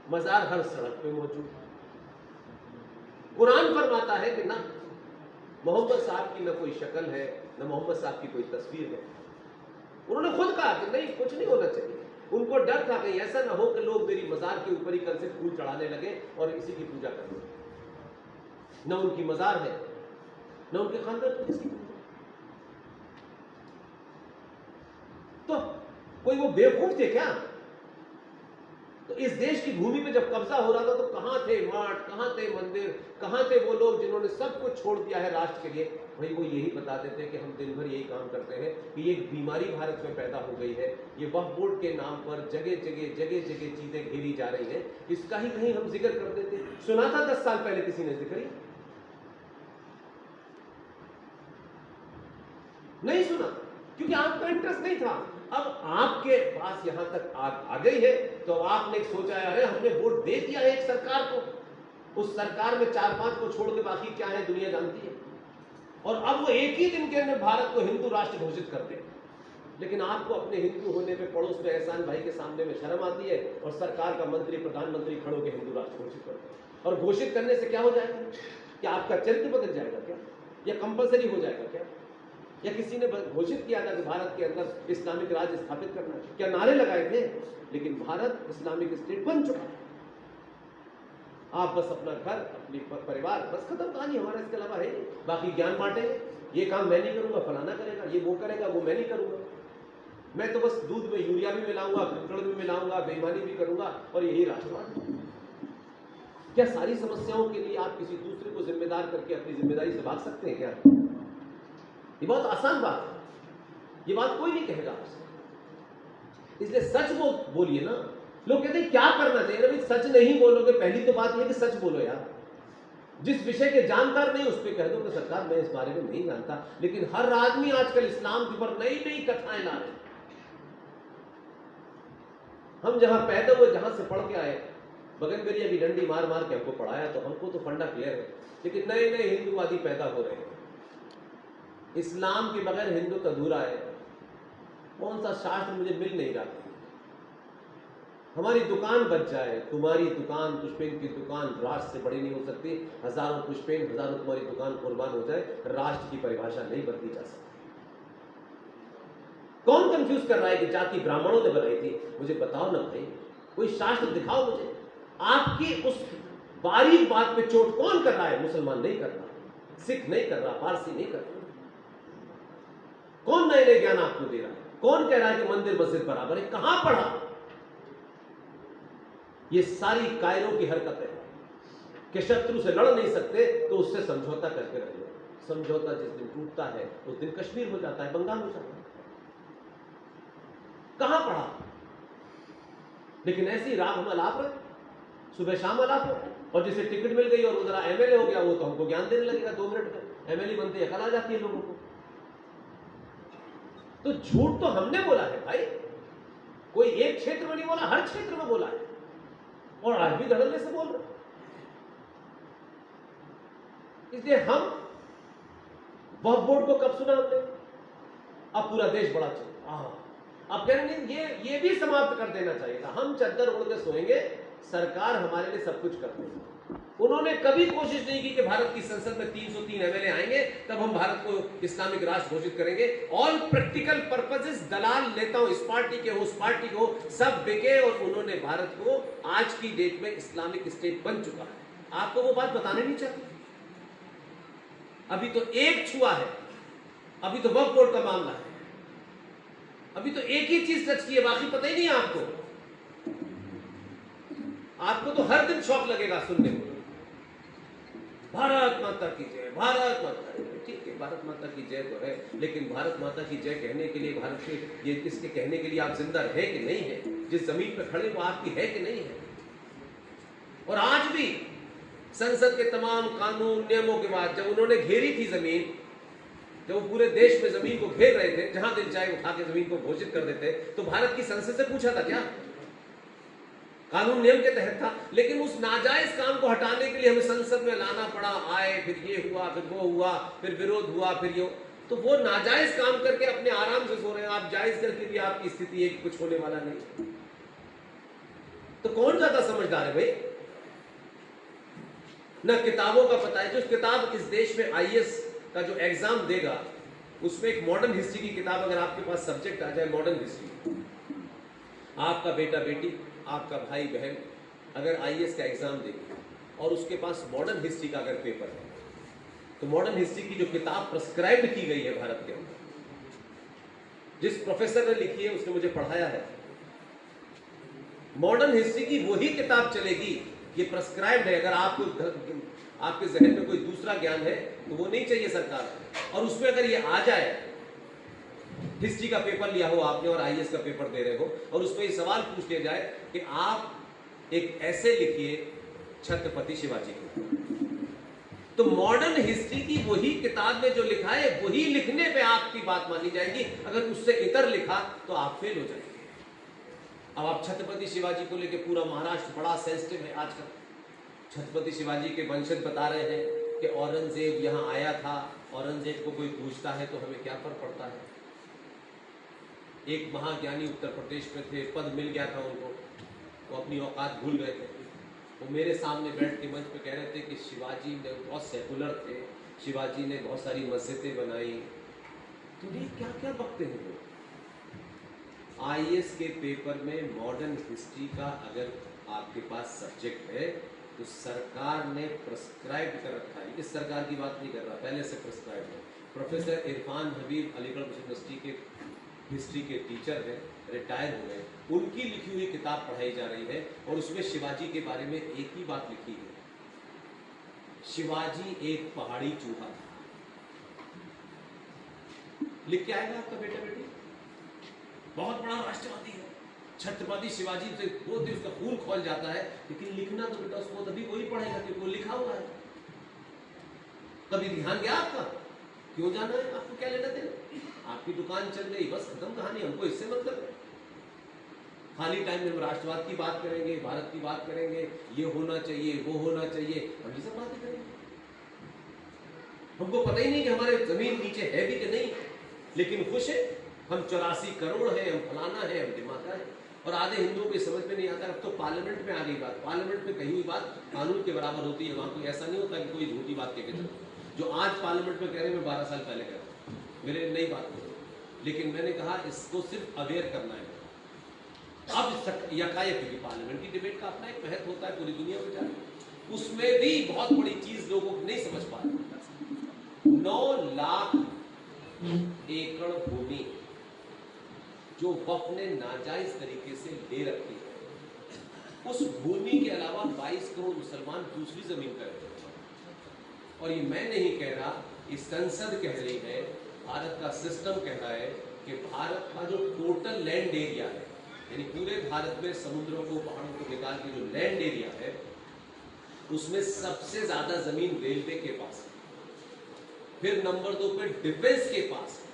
मजार हर सड़क पे मौजूद है। कुरान फरमाता है कि ना मोहम्मद साहब की न कोई शक्ल है, न मोहम्मद साहब की कोई तस्वीर है। उन्होंने खुद कहा कि नहीं, कुछ नहीं होना चाहिए। उनको डर था कि ऐसा ना हो कि लोग मेरी मजार के ऊपर ही कल से फूल चढ़ाने लगे और इसी की पूजा करने लगे। न उनकी मजार है, न उनके खानदान में किसी की। तो कोई वो बेवकूफ थे क्या? तो इस देश की भूमि पे जब कब्जा हो रहा था तो कहां थे मठ, कहां थे मंदिर, कहां थे वो लोग जिन्होंने सब कुछ छोड़ दिया है राष्ट्र के लिए? भाई वो यही बता देते हैं कि हम दिन भर यही काम करते हैं कि ये एक बीमारी भारत में पैदा हो गई है, ये वक्फ बोर्ड के नाम पर जगह जगह चीजें घेरी जा रही हैं, इसका ही कहीं हम जिक्र कर देते। सुना था 10 साल पहले किसी ने जिक्र? नहीं सुना, क्योंकि आपका इंटरेस्ट नहीं था। अब आपके पास यहां तक आ गई है तो आपने सोचा है, हमने वोट दे दिया है एक सरकार को, उस सरकार में 4-5 को छोड़ के बाकी क्या है दुनिया जानती है, और अब वो एक ही दिन के अंदर भारत को हिंदू राष्ट्र घोषित कर दे। लेकिन आपको अपने हिंदू होने पे पड़ोस में एहसान भाई के सामने में शर्म आती है और सरकार का मंत्री प्रधानमंत्री खड़ो के हिंदू राष्ट्र घोषित करते हैं। और घोषित करने से क्या हो जाएगा? क्या आपका चरित्र बदल जाएगा क्या? या कंपलसरी हो जाएगा क्या? या किसी ने घोषित किया था कि भारत के अंदर इस्लामिक राज्य स्थापित करना है? क्या नारे लगाए थे? लेकिन भारत इस्लामिक स्टेट बन चुका है। आप बस अपना घर, अपनी परिवार, बस खत्म कहानी, हमारा इसके अलावा है नहीं। बाकी ज्ञान बांटेंगे, ये काम मैं नहीं करूंगा, फलाना करेगा, ये वो करेगा, वो मैं नहीं करूंगा। मैं तो बस दूध में यूरिया भी मिलाऊंगा, कंकड़ भी मिलाऊंगा, बेईमानी भी करूंगा और यही राष्ट्रवाद। क्या सारी समस्याओं के लिए आप किसी दूसरे को जिम्मेदार करके अपनी जिम्मेदारी से भाग सकते हैं क्या? ये बहुत आसान बात है, ये बात कोई नहीं कहेगा आपसे। इसलिए सच वो बोलिए ना। लोग कहते हैं क्या करना चाहिए? भाई सच नहीं बोलोगे, पहली तो बात यह कि सच बोलो यार। जिस विषय के जानकार नहीं उस पर कह दो कि सरकार मैं इस बारे में नहीं जानता। लेकिन हर आदमी आजकल इस्लाम के ऊपर नई नई कथाएं ला रहे हैं। हम जहां पैदा हुए, जहां से पढ़ के आए, बगनबेरिया की डंडी मार मार के हमको पढ़ाया, तो हमको तो फंडा क्लियर है। लेकिन नए नए हिंदूवादी पैदा हो रहे हैं। इस्लाम के बगैर हिंदू अधूरा है। कौन सा शास्त्र मुझे मिल नहीं रहा? हमारी दुकान बच जाए, तुम्हारी दुकान, पुष्पेन की दुकान राष्ट्र से बड़ी नहीं हो सकती। हजारों पुष्पेन, हजारों तुम्हारी दुकान कुर्बान हो जाए, राष्ट्र की परिभाषा नहीं बदली जा सकती। कौन कंफ्यूज कर रहा है कि जाति ब्राह्मणों ने बनाई थी? मुझे बताओ ना भाई, कोई शास्त्र दिखाओ मुझे। आपकी उस बारीक बात पे चोट कौन कर रहा है? मुसलमान नहीं कर रहा, सिख नहीं कर रहा, पारसी नहीं कर रहा। कौन नए नए ज्ञान आपको दे रहा है? कौन कह रहा है कि मंदिर मस्जिद बराबर है? कहां पढ़ा? ये सारी कायरों की हरकत है कि शत्रु से लड़ नहीं सकते तो उससे समझौता करके रह लो। समझौता जिस दिन टूटता है उस दिन कश्मीर हो जाता है, बंगाल हो जाता है। कहां पढ़ा? लेकिन ऐसी राग हम अलाप रहे, सुबह शाम अलाप हो। और जिसे टिकट मिल गई और वो जरा एमएलए हो गया, वो तो हमको ज्ञान देने लगेगा 2 मिनट में। एमएलए बनते अकल आ जाती है लोगों को। तो झूठ तो हमने बोला है भाई, कोई एक क्षेत्र में नहीं बोला, हर क्षेत्र में बोला है। और आज भी धड़ल्ले से बोल रहे। इसलिए हम वक्फ बोर्ड को कब सुना हमने? अब पूरा देश बड़ा चल, अब कह रहे ये भी समाप्त कर देना चाहिए था। हम चद्दर ओढ़ के सोएंगे, सरकार हमारे लिए सब कुछ कर देगी। उन्होंने कभी कोशिश नहीं की कि भारत की संसद में 303 एमएलए आएंगे तब हम भारत को इस्लामिक राष्ट्र घोषित करेंगे। ऑल प्रैक्टिकल पर्पसेस, दलाल नेताओं, इस पार्टी के हो, उस पार्टी के हो, सब बिके और उन्होंने भारत को आज की डेट में इस्लामिक स्टेट बन चुका है। आपको वो बात बताने नहीं चाहिए। अभी तो एक छुआ है, अभी तो वक्फ बोर्ड का मामला है, अभी तो एक ही चीज सच की है, बाकी पता ही नहीं है आपको। आपको तो हर दिन शौक लगेगा सुनने को, भारत माता की जय, भारत माता। ठीक है, भारत माता की जय तो है, लेकिन भारत माता की जय कहने के लिए, भारत के ये किसके कहने के लिए आप जिंदा है कि नहीं है? जिस जमीन पर खड़े वो आपकी है कि नहीं है? और आज भी संसद के तमाम कानून नियमों के बाद जब उन्होंने घेरी थी जमीन, जब वो पूरे देश में जमीन को घेर रहे थे, जहां दिल चाहे उठा के जमीन को घोषित कर देते, तो भारत की संसद से पूछा था क्या? कानून नियम के तहत था। लेकिन उस नाजायज काम को हटाने के लिए हमें संसद में लाना पड़ा। आए, फिर ये हुआ, फिर वो हुआ, फिर विरोध हुआ, फिर ये, तो वो नाजायज काम करके अपने आराम से सो रहे हैं। आप जायज करके भी आपकी स्थिति है कि कुछ होने वाला नहीं। तो कौन ज्यादा समझदार है भाई? न किताबों का पता है। जो किताब इस देश में आईएएस का जो एग्जाम देगा, उसमें एक मॉडर्न हिस्ट्री की किताब अगर आपके पास सब्जेक्ट आ जाए, मॉडर्न हिस्ट्री, आपका बेटा बेटी, आपका भाई बहन अगर आईएएस का एग्जाम दे और उसके पास मॉडर्न हिस्ट्री का अगर पेपर है, तो मॉडर्न हिस्ट्री की जो किताब प्रिस्क्राइब की गई है भारत के अंदर, जिस प्रोफेसर ने लिखी है, उसने मुझे पढ़ाया है, मॉडर्न हिस्ट्री की वही किताब चलेगी। ये प्रिस्क्राइब्ड है। अगर आपके जहन में कोई दूसरा ज्ञान है तो वो नहीं चाहिए सरकार। और उसमें अगर ये आ जाए, हिस्ट्री का पेपर लिया हो आपने और आईएएस का पेपर दे रहे हो, और उसमें ये सवाल पूछ लिया जाए कि आप एक ऐसे लिखिए छत्रपति शिवाजी को, तो मॉडर्न हिस्ट्री की वही किताब में जो लिखा है वही लिखने पे आपकी बात मानी जाएगी। अगर उससे इतर लिखा तो आप फेल हो जाएंगे। अब आप छत्रपति शिवाजी को लेकर पूरा महाराष्ट्र बड़ा सेंसिटिव है आजकल। छत्रपति शिवाजी के वंशज बता रहे हैं कि औरंगजेब यहां आया था, औरंगजेब को कोई पूछता है तो हमें क्या फर्क पड़ता है। एक महाज्ञानी उत्तर प्रदेश में थे, पद मिल गया था उनको, वो अपनी औकात भूल गए थे। वो मेरे सामने बैठ के मंच पे कह रहे थे कि शिवाजी ने बहुत सेकुलर थे, शिवाजी ने बहुत सारी मस्जिदें बनाई। तो ये क्या क्या बकते हैं वो। आईएएस के पेपर में मॉडर्न हिस्ट्री का अगर आपके पास सब्जेक्ट है तो सरकार ने प्रिस्क्राइब कर रखा है। इस सरकार की बात नहीं कर रहा, पहले से प्रिस्क्राइब है। प्रोफेसर इरफान हबीब अलीगढ़ यूनिवर्सिटी के हिस्ट्री के टीचर हैं, रिटायर हुए, उनकी लिखी हुई किताब पढ़ाई जा रही है और उसमें शिवाजी के बारे में एक ही बात लिखी है, शिवाजी एक पहाड़ी चूहा था। लिख के आएगा आपका बेटा बेटी, बहुत बड़ा राष्ट्रवादी है, छत्रपति शिवाजी से बहुत उसका खून खोल जाता है, लेकिन लिखना तो बेटा उसको तभी वही पढ़ेगा क्योंकि वो लिखा हुआ है। कभी ध्यान गया आपका? क्यों जाना है आपको, क्या लेना देना? आपकी दुकान चल रही, बस खत्म कहानी, हमको इससे मतलब है। खाली टाइम में हम राष्ट्रवाद की बात करेंगे, भारत की बात करेंगे, ये होना चाहिए, वो होना चाहिए, हम ये सब बातें करेंगे। हमको पता ही नहीं कि हमारे जमीन नीचे है भी कि नहीं, लेकिन खुश है हम 84 करोड़ है, हम फलाना है, हम दिमागा है। और आधे हिंदुओं को समझ में नहीं आता। अब तो पार्लियामेंट में आ गई बात, पार्लियामेंट में कही हुई बात कानून के बराबर होती है। वहां कोई ऐसा नहीं होता कि कोई झूठी बात कह के जो आज पार्लियामेंट में कह रहे हैं, मैं 12 साल पहले कह रहा हूं, मेरे नई बात नहीं। लेकिन मैंने कहा इसको सिर्फ अवेयर करना है। अब यकायक की पार्लियामेंट की डिबेट का अपना एक महत्व होता है, पूरी दुनिया में जाए, उसमें भी बहुत बड़ी चीज लोगों को नहीं समझ पा रहे। 9 लाख एकड़ भूमि जो वक्फ ने नाजायज तरीके से ले रखी है, उस भूमि के अलावा 22 करोड़ मुसलमान दूसरी जमीन पर रहते हैं। और ये मैं नहीं कह रहा, ये संसद कह रही है, भारत का सिस्टम कह रहा है कि भारत का जो टोटल लैंड एरिया है, यानी पूरे भारत में समुद्रों को, पहाड़ों को निकाल के जो लैंड एरिया है, उसमें सबसे ज्यादा जमीन रेलवे के पास है, फिर नंबर 2 पे डिफेंस के पास है,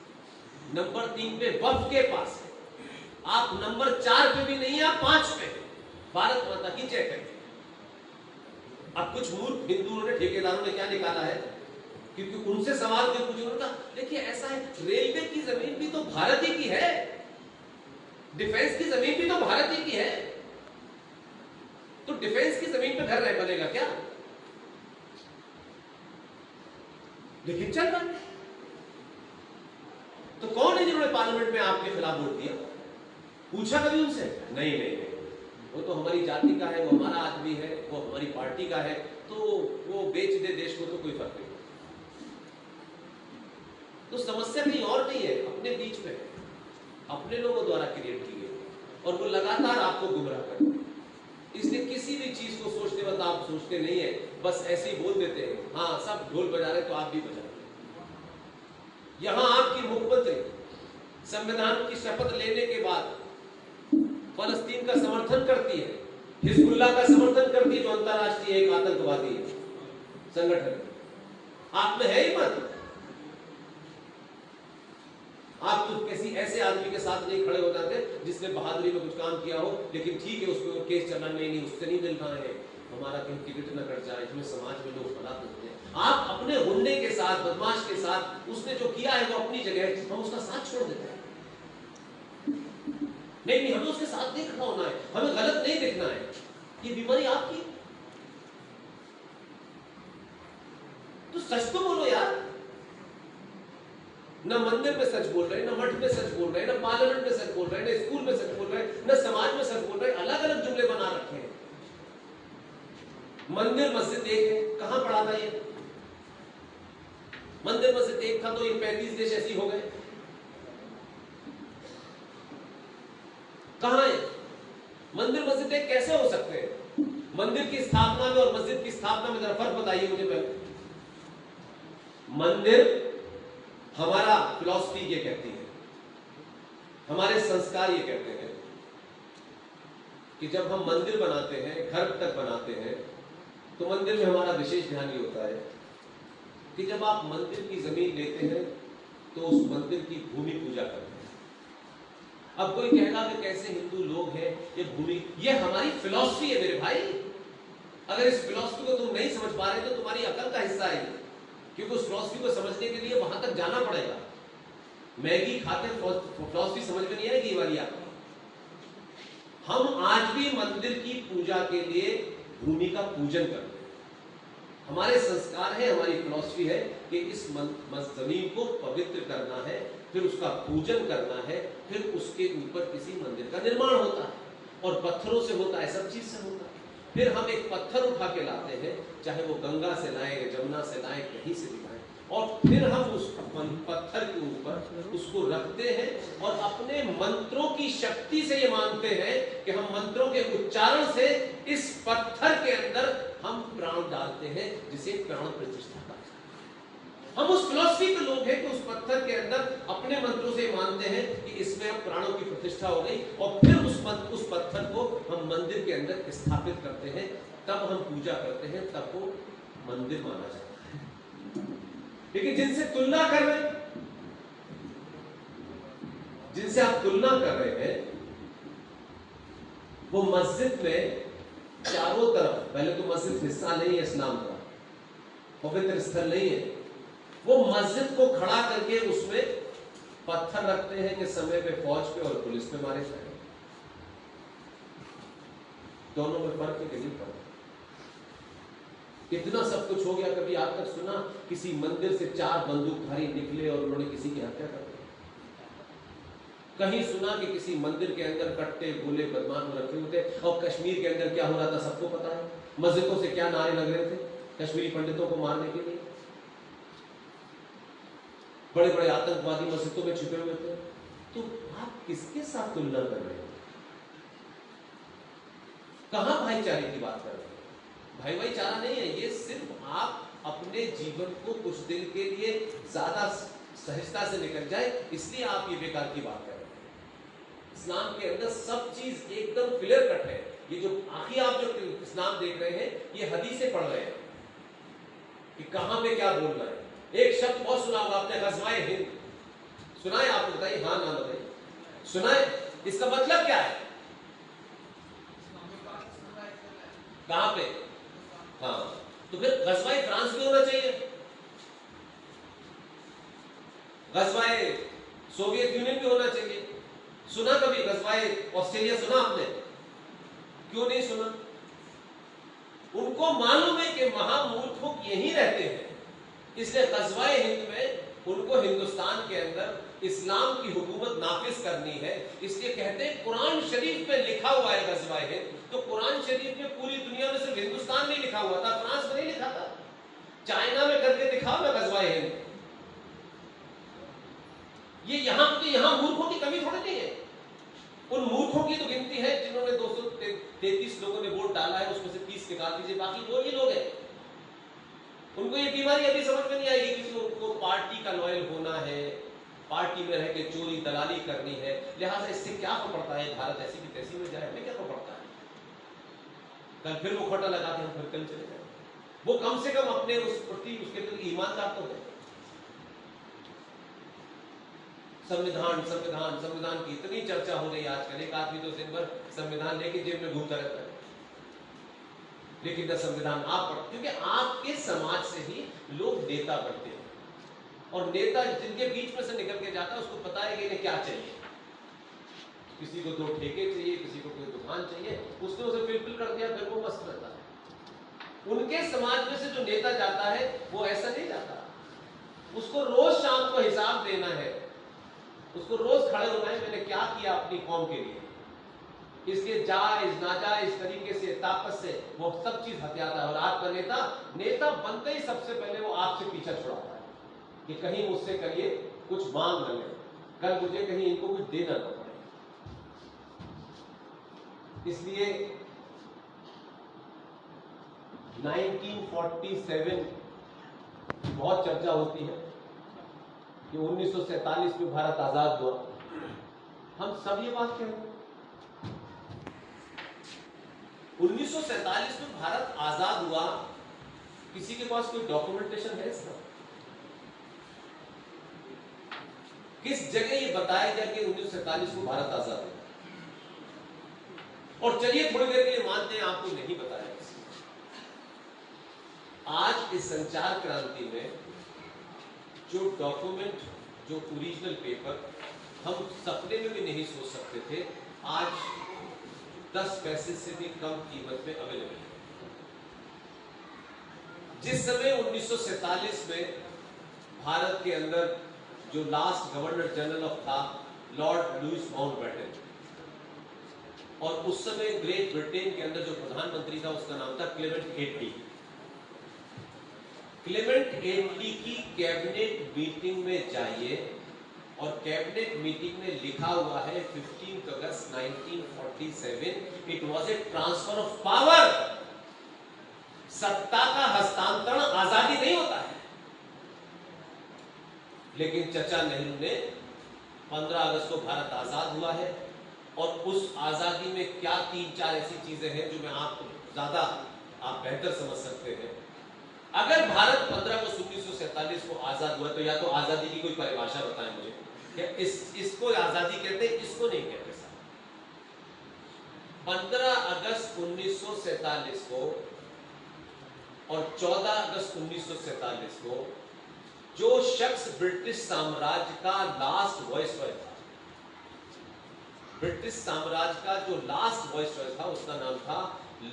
नंबर 3 पे वक्फ के पास है, आप नंबर 4 पे भी नहीं है, आप 5 पे। भारत माता की जय करें। अब कुछ मूर्ख हिंदुओं ने, ठेकेदारों ने क्या निकाला है, क्योंकि उनसे सवाल के कुछ उन्होंने कहा देखिए ऐसा है, रेलवे की जमीन भी तो भारत ही की है, डिफेंस की जमीन भी तो भारत ही की है, तो डिफेंस की जमीन पे घर रह बनेगा क्या? लेकिन चल रहा है। तो कौन है जिन्होंने पार्लियामेंट में आपके खिलाफ वोट दिया? पूछा कभी उनसे? नहीं नहीं नहीं, वो तो हमारी जाति का है, वो हमारा आदमी है, वो हमारी पार्टी का है, तो वो बेच दे देश को तो कोई फर्क नहीं। तो समस्या कहीं और नहीं है, अपने बीच में है, अपने लोगों द्वारा क्रिएट की गई, और वो लगातार आपको गुमराह करते हैं। इसलिए किसी भी चीज को सोचते वक्त आप सोचते नहीं है, बस ऐसे ही बोल देते हैं, हाँ सब ढोल बजा रहे तो आप भी बजा रहे। यहां आपकी मुख्यमंत्री संविधान की शपथ लेने के बाद फलस्तीन का समर्थन करती है, हिजबुल्लाह का समर्थन करती है, जो अंतरराष्ट्रीय एक आतंकवादी संगठन। आप में है हिम्मत? आप तो किसी ऐसे आदमी के साथ नहीं खड़े हो जाते जिसने बहादुरी में कुछ काम किया हो, लेकिन ठीक है उसको केस चलना नहीं, उससे नहीं मिल रहा है, हमारा कहीं टिकट न कट जाए, इसमें समाज में लोग फला देते हैं। आप अपने गुंडे के साथ, बदमाश के साथ, उसने जो किया है वो अपनी जगह, हम उसका साथ छोड़ देते हैं। नहीं, हमें उसके साथ नहीं खड़ा होना है, हमें गलत नहीं देखना है। ये बीमारी आपकी। तो सच तो बोलो यार। न मंदिर में सच बोल रहे, न मठ में सच बोल रहे, न पार्लियामेंट में सच बोल रहे, न स्कूल में सच बोल रहे, न समाज में सच बोल रहे, अलग अलग जुमले बना रखे हैं। मंदिर मस्जिद एक है, कहां पढ़ा था ये? मंदिर मस्जिद एक था तो ये 35 देश ऐसे हो गए, कहां है? मंदिर मस्जिद एक कैसे हो सकते हैं? मंदिर की स्थापना में और मस्जिद की स्थापना में जरा फर्क बताइए मुझे पहले। मंदिर हमारा फिलॉसफी ये कहती है, हमारे संस्कार ये कहते हैं कि जब हम मंदिर बनाते हैं, घर तक बनाते हैं, तो मंदिर में हमारा विशेष ध्यान ये होता है कि जब आप मंदिर की जमीन लेते हैं तो उस मंदिर की भूमि पूजा करते हैं। अब कोई कहेगा कि कैसे हिंदू लोग हैं, ये भूमि, ये हमारी फिलॉसफी है मेरे भाई। अगर इस फिलॉसफी को तुम नहीं समझ पा रहे तो तुम्हारी अकल का हिस्सा है, क्योंकि उस फिलॉसफी को समझने के लिए वहां तक जाना पड़ेगा। मैगी खाते फिलॉसफी समझ में नहीं आएगी ये वाली आपको। हम आज भी मंदिर की पूजा के लिए भूमि का पूजन करते हैं। हमारे संस्कार है, हमारी फिलॉसफी है कि इस जमीन को पवित्र करना है, फिर उसका पूजन करना है, फिर उसके ऊपर किसी मंदिर का निर्माण होता है, और पत्थरों से होता है, सब चीज से होता है। फिर हम एक पत्थर उठा के लाते हैं, चाहे वो गंगा से लाए, जमुना से लाए, कहीं से भी लाए, और फिर हम उस पत्थर के ऊपर उसको रखते हैं और अपने मंत्रों की शक्ति से ये मानते हैं कि हम मंत्रों के उच्चारण से इस पत्थर के अंदर हम प्राण डालते हैं, जिसे प्राण प्रतिष्ठा का। हम उस फिलॉसफी के लोग हैं कि उस पत्थर के अंदर अपने मंत्रों से मानते हैं कि इसमें अब प्राणों की प्रतिष्ठा हो गई, और फिर उस पत्थर को हम मंदिर के अंदर स्थापित करते हैं, तब हम पूजा करते हैं, तब वो मंदिर माना जाता है। लेकिन जिनसे तुलना कर रहे हैं, जिनसे आप तुलना कर रहे हैं, वो मस्जिद में चारों तरफ, पहले तो मस्जिद हिस्सा नहीं है इस्लाम का, पवित्र स्थल नहीं है, वो मस्जिद को खड़ा करके उसमें पत्थर रखते हैं कि समय पे फौज पे और पुलिस पे मारे जाए। दोनों में फर्क है कि नहीं फर्क? इतना सब कुछ हो गया, कभी आज तक सुना किसी मंदिर से 4 बंदूकधारी निकले और उन्होंने किसी की हत्या कर दी? कहीं सुना कि किसी मंदिर के अंदर कट्टे गोले बदमाश रखे हुए थे? और कश्मीर के अंदर क्या हो रहा था सबको पता है। मस्जिदों से क्या नारे लग रहे थे कश्मीरी पंडितों को मारने के लिए। बड़े बड़े आतंकवादी मस्जिदों में छिपे हुए थे। तो आप किसके साथ तुलना कर रहे हैं? कहां भाईचारे की बात कर रहे हैं? भाईचारा नहीं है ये, सिर्फ आप अपने जीवन को कुछ दिन के लिए ज्यादा सहजता से निकल जाए, इसलिए आप ये बेकार की बात कर रहे हैं। इस्लाम के अंदर सब चीज एकदम क्लियर कट है। ये जो आखिर आप जो इस्लाम देख रहे हैं, ये हदीसें पढ़ रहे हैं कि कहां पे क्या बोलना है। एक शब्द बहुत सुना होगा आपने, गज़वाए हिंद सुना है? आप बताइए, हाँ ना बताइए, सुना है? इसका मतलब क्या है? कहां पे? हाँ, तो फिर गज़वाए फ्रांस भी होना चाहिए, गज़वाए सोवियत यूनियन भी होना चाहिए। सुना कभी गज़वाए ऑस्ट्रेलिया? सुना आपने? क्यों नहीं सुना? उनको मालूम है कि महामूर्खों यहीं रहते हैं, इसलिए गज़वाए हिंद में उनको हिंदुस्तान के अंदर इस्लाम की हुकूमत नाफिज करनी है। इसलिए कहते हैं कुरान शरीफ में लिखा हुआ है गज़वाए हिंद, तो कुरान शरीफ में पूरी दुनिया में सिर्फ हिंदुस्तान में लिखा हुआ था, फ्रांस में नहीं लिखा था। चाइना में करके दिखाओ ना गज़वाए हिंद। ये यहां मूर्खों की कमी थोड़ी नहीं है। उन मूर्खों की तो गिनती है जिन्होंने 233 लोगों ने वोट डाला है, उसमें से 30 निकाल दीजिए, बाकी वो ही लोग हैं। उनको ये बीमारी अभी समझ में नहीं आएगी, क्योंकि उनको पार्टी का लॉयल होना है, पार्टी में रह के चोरी दलाली करनी है। लिहाजा इससे क्या तो पड़ता है, भारत ऐसी की तैसी में जाए, हमें क्या तो पड़ता है। कल फिर वो खोटा लगाते हैं, फिर कल चले जाए। वो कम से कम अपने उस प्रति उसके प्रति ईमानदार तो है। संविधान संविधान संविधान की इतनी चर्चा हो रही है आजकल, एक आदमी तो दिन भर संविधान लेके जेब में घूमता रहता है, लेकिन न संविधान आप पढ़ते, क्योंकि आपके समाज से ही लोग नेता बनते हैं, और नेता जिनके बीच में से निकल के जाता है उसको पता है कि इन्हें क्या चाहिए। किसी को 2 ठेके चाहिए, किसी को कोई दुकान चाहिए, उसने उसे फिलफिल कर दिया, फिर वो मस्त रहता है। उनके समाज में से जो नेता जाता है वो ऐसा नहीं जाता, उसको रोज शाम को हिसाब देना है, उसको रोज खड़े होना है, मैंने क्या किया अपनी कौम के लिए। इसलिए जायज नाजायज तरीके से ताकत से वो सब चीज हथियाता है। और आपका नेता बनते ही सबसे पहले वो आपसे पीछा छुड़ाता है कि कहीं मुझसे करिए कुछ मांग न ले, कल मुझे कहीं इनको कुछ देना न पड़े। इसलिए 1947 बहुत चर्चा होती है कि 1947 में भारत आजाद हुआ। हम सब ये बात कह रहे हैं, 1947 में भारत आजाद हुआ, किसी के पास कोई डॉक्यूमेंटेशन है इसका? किस जगह ये बताया गया कि 1947 को भारत आजाद हुआ? और चलिए थोड़ी देर के लिए मानते हैं आपको नहीं बताया। आज इस संचार क्रांति में जो डॉक्यूमेंट जो ओरिजिनल पेपर हम सपने में भी नहीं सोच सकते थे, आज 10 पैसे से भी कम कीमत में अवेलेबल है। जिस समय 1947 में भारत के अंदर जो लास्ट गवर्नर जनरल ऑफ था लॉर्ड लुईस माउंटबेटन, और उस समय ग्रेट ब्रिटेन के अंदर जो प्रधानमंत्री था उसका नाम था क्लेमेंट एटली। क्लेमेंट एटली की कैबिनेट मीटिंग में जाइए और कैबिनेट मीटिंग में लिखा हुआ है 15 अगस्त 1947, it was a transfer of power. सत्ता का हस्तांतरण आजादी नहीं होता है। लेकिन चचा नेहरू ने 15 अगस्त को भारत आजाद हुआ है, और उस आजादी में क्या 3-4 ऐसी चीजें हैं जो मैं आपको ज्यादा आप बेहतर समझ सकते हैं। अगर भारत 15 अगस्त 1947 को आजाद हुआ, तो या तो आजादी की कोई परिभाषा बताएं मुझे, क्या इसको आजादी कहते हैं, इसको नहीं कहते साहब। 15 अगस्त 1947 को और 14 अगस्त 1947 को जो शख्स ब्रिटिश साम्राज्य का लास्ट वाइसरॉय था, ब्रिटिश साम्राज्य का जो लास्ट वाइसरॉय था, उसका नाम था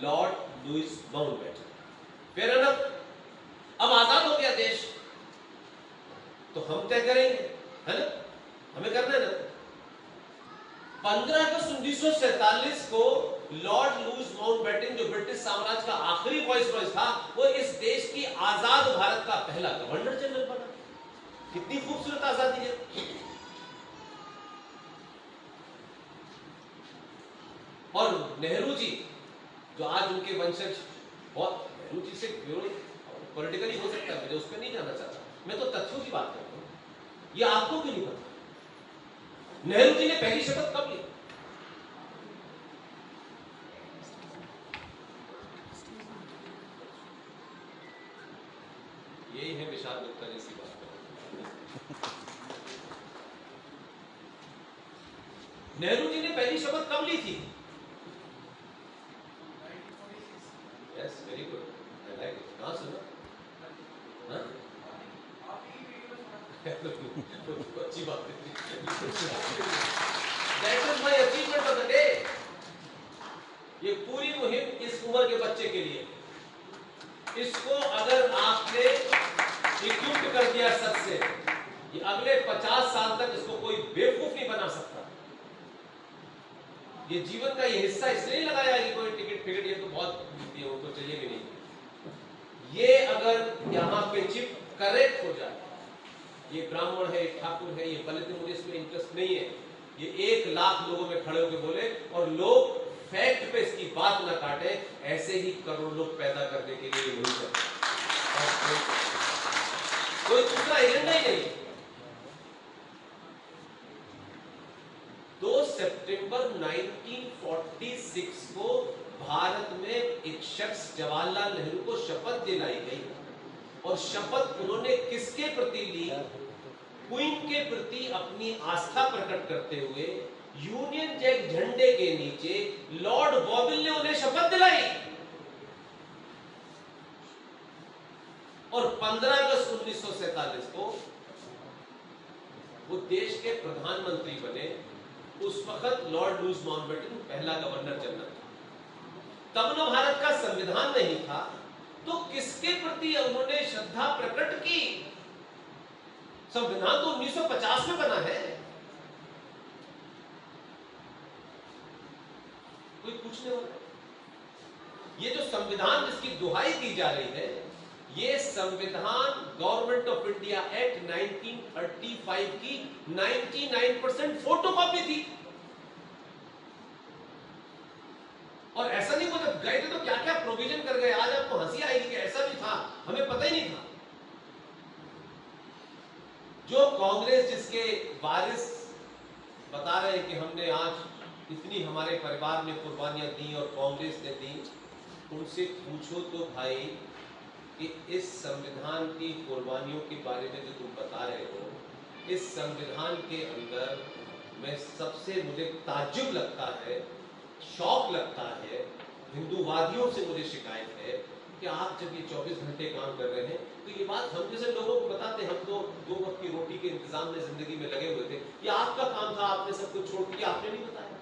Lord Louis Mountbatten. Fair enough. अब आजाद हो गया देश, तो हम क्या करेंगे, है ना, हमें करना है ना। 15 अगस्त 1947 को लॉर्ड लुईस माउंटबेटन, जो ब्रिटिश साम्राज्य का आखिरी वाइसरॉय था, वो इस देश की आजाद भारत का पहला गवर्नर जनरल बना। कितनी खूबसूरत आजादी है। और नेहरू जी, जो आज उनके वंशज, बहुत नेहरू जी से पॉलिटिकली हो सकता है, मुझे उस पर नहीं जाना चाहता, मैं तो तथ्यों की बात करता हूं। ये आपको क्यों नहीं पता नेहरू जी ने पहली शपथ कब ली? यही है विशाल गुप्ता जैसी बात। नेहरू जी ने पहली शपथ कब ली थी? Yes, very good, I like it. कहां सुना? हाँ? अच्छी बात है। That was my achievement of the day। ये पूरी मुहिम इस उम्र के बच्चे के लिए, इसको अगर आपने इक्विप्ड कर दिया सच से, ये अगले 50 साल तक इसको कोई बेवकूफ नहीं बना सकता। ये जीवन का ये हिस्सा इसलिए लगाया कि कोई टिकट ये तो बहुत तो चाहिए भी नहीं। ये अगर यहाँ पे चिप करेक्ट हो जाए, ये ब्राह्मण है, ठाकुर है, ये दलित, मुझे इसमें इंटरेस्ट नहीं है, ये 1 लाख लोगों में खड़े होकर बोले और लोग फैक्ट पे इसकी बात ना काटे, ऐसे ही करोड़ लोग पैदा करने के लिए वही करते, कोई दूसरा एजेंडा ही नहीं। 2 सितंबर 1946 को भारत में एक शख्स जवाहरलाल नेहरू को शपथ दिलाई गई, और शपथ उन्होंने किसके प्रति ली? क्वीन के प्रति अपनी आस्था प्रकट करते हुए यूनियन जैक झंडे के नीचे लॉर्ड बॉबिल ने उन्हें शपथ दिलाई। और 15 अगस्त 1947 को वो देश के प्रधानमंत्री बने। उस वक्त लॉर्ड लुईस माउंटबेटन पहला गवर्नर जनरल था। तब न भारत का संविधान नहीं था, तो किसके प्रति उन्होंने श्रद्धा प्रकट की? संविधान तो 1950 में बना है। कोई पूछने वाला? ये जो संविधान जिसकी दुहाई दी जा रही है, ये संविधान गवर्नमेंट ऑफ इंडिया एक्ट 1935 की 99% फोटोकॉपी थी। और ऐसा नहीं, वो जब गए थे तो क्या क्या प्रोविजन कर गए, आज आपको हंसी आएगी कि ऐसा भी था, हमें पता ही नहीं था। जो कांग्रेस जिसके वारिस बता रहे हैं कि हमने आज इतनी हमारे परिवार ने कुर्बानियां दी और कांग्रेस ने दी, उनसे पूछो तो भाई कि इस संविधान की कुर्बानियों के बारे में जो तुम बता रहे हो, इस संविधान के अंदर में सबसे मुझे ताज्जुब लगता है, शौक लगता है, हिंदूवादियों से मुझे शिकायत है कि आप जब ये 24 घंटे काम कर रहे हैं तो ये बात हम जैसे लोगों को बताते, हम तो 2 वक्त की रोटी के इंतजाम में जिंदगी में लगे हुए थे, ये आपका काम था, आपने सब कुछ छोड़ दिया, आपने नहीं बताया।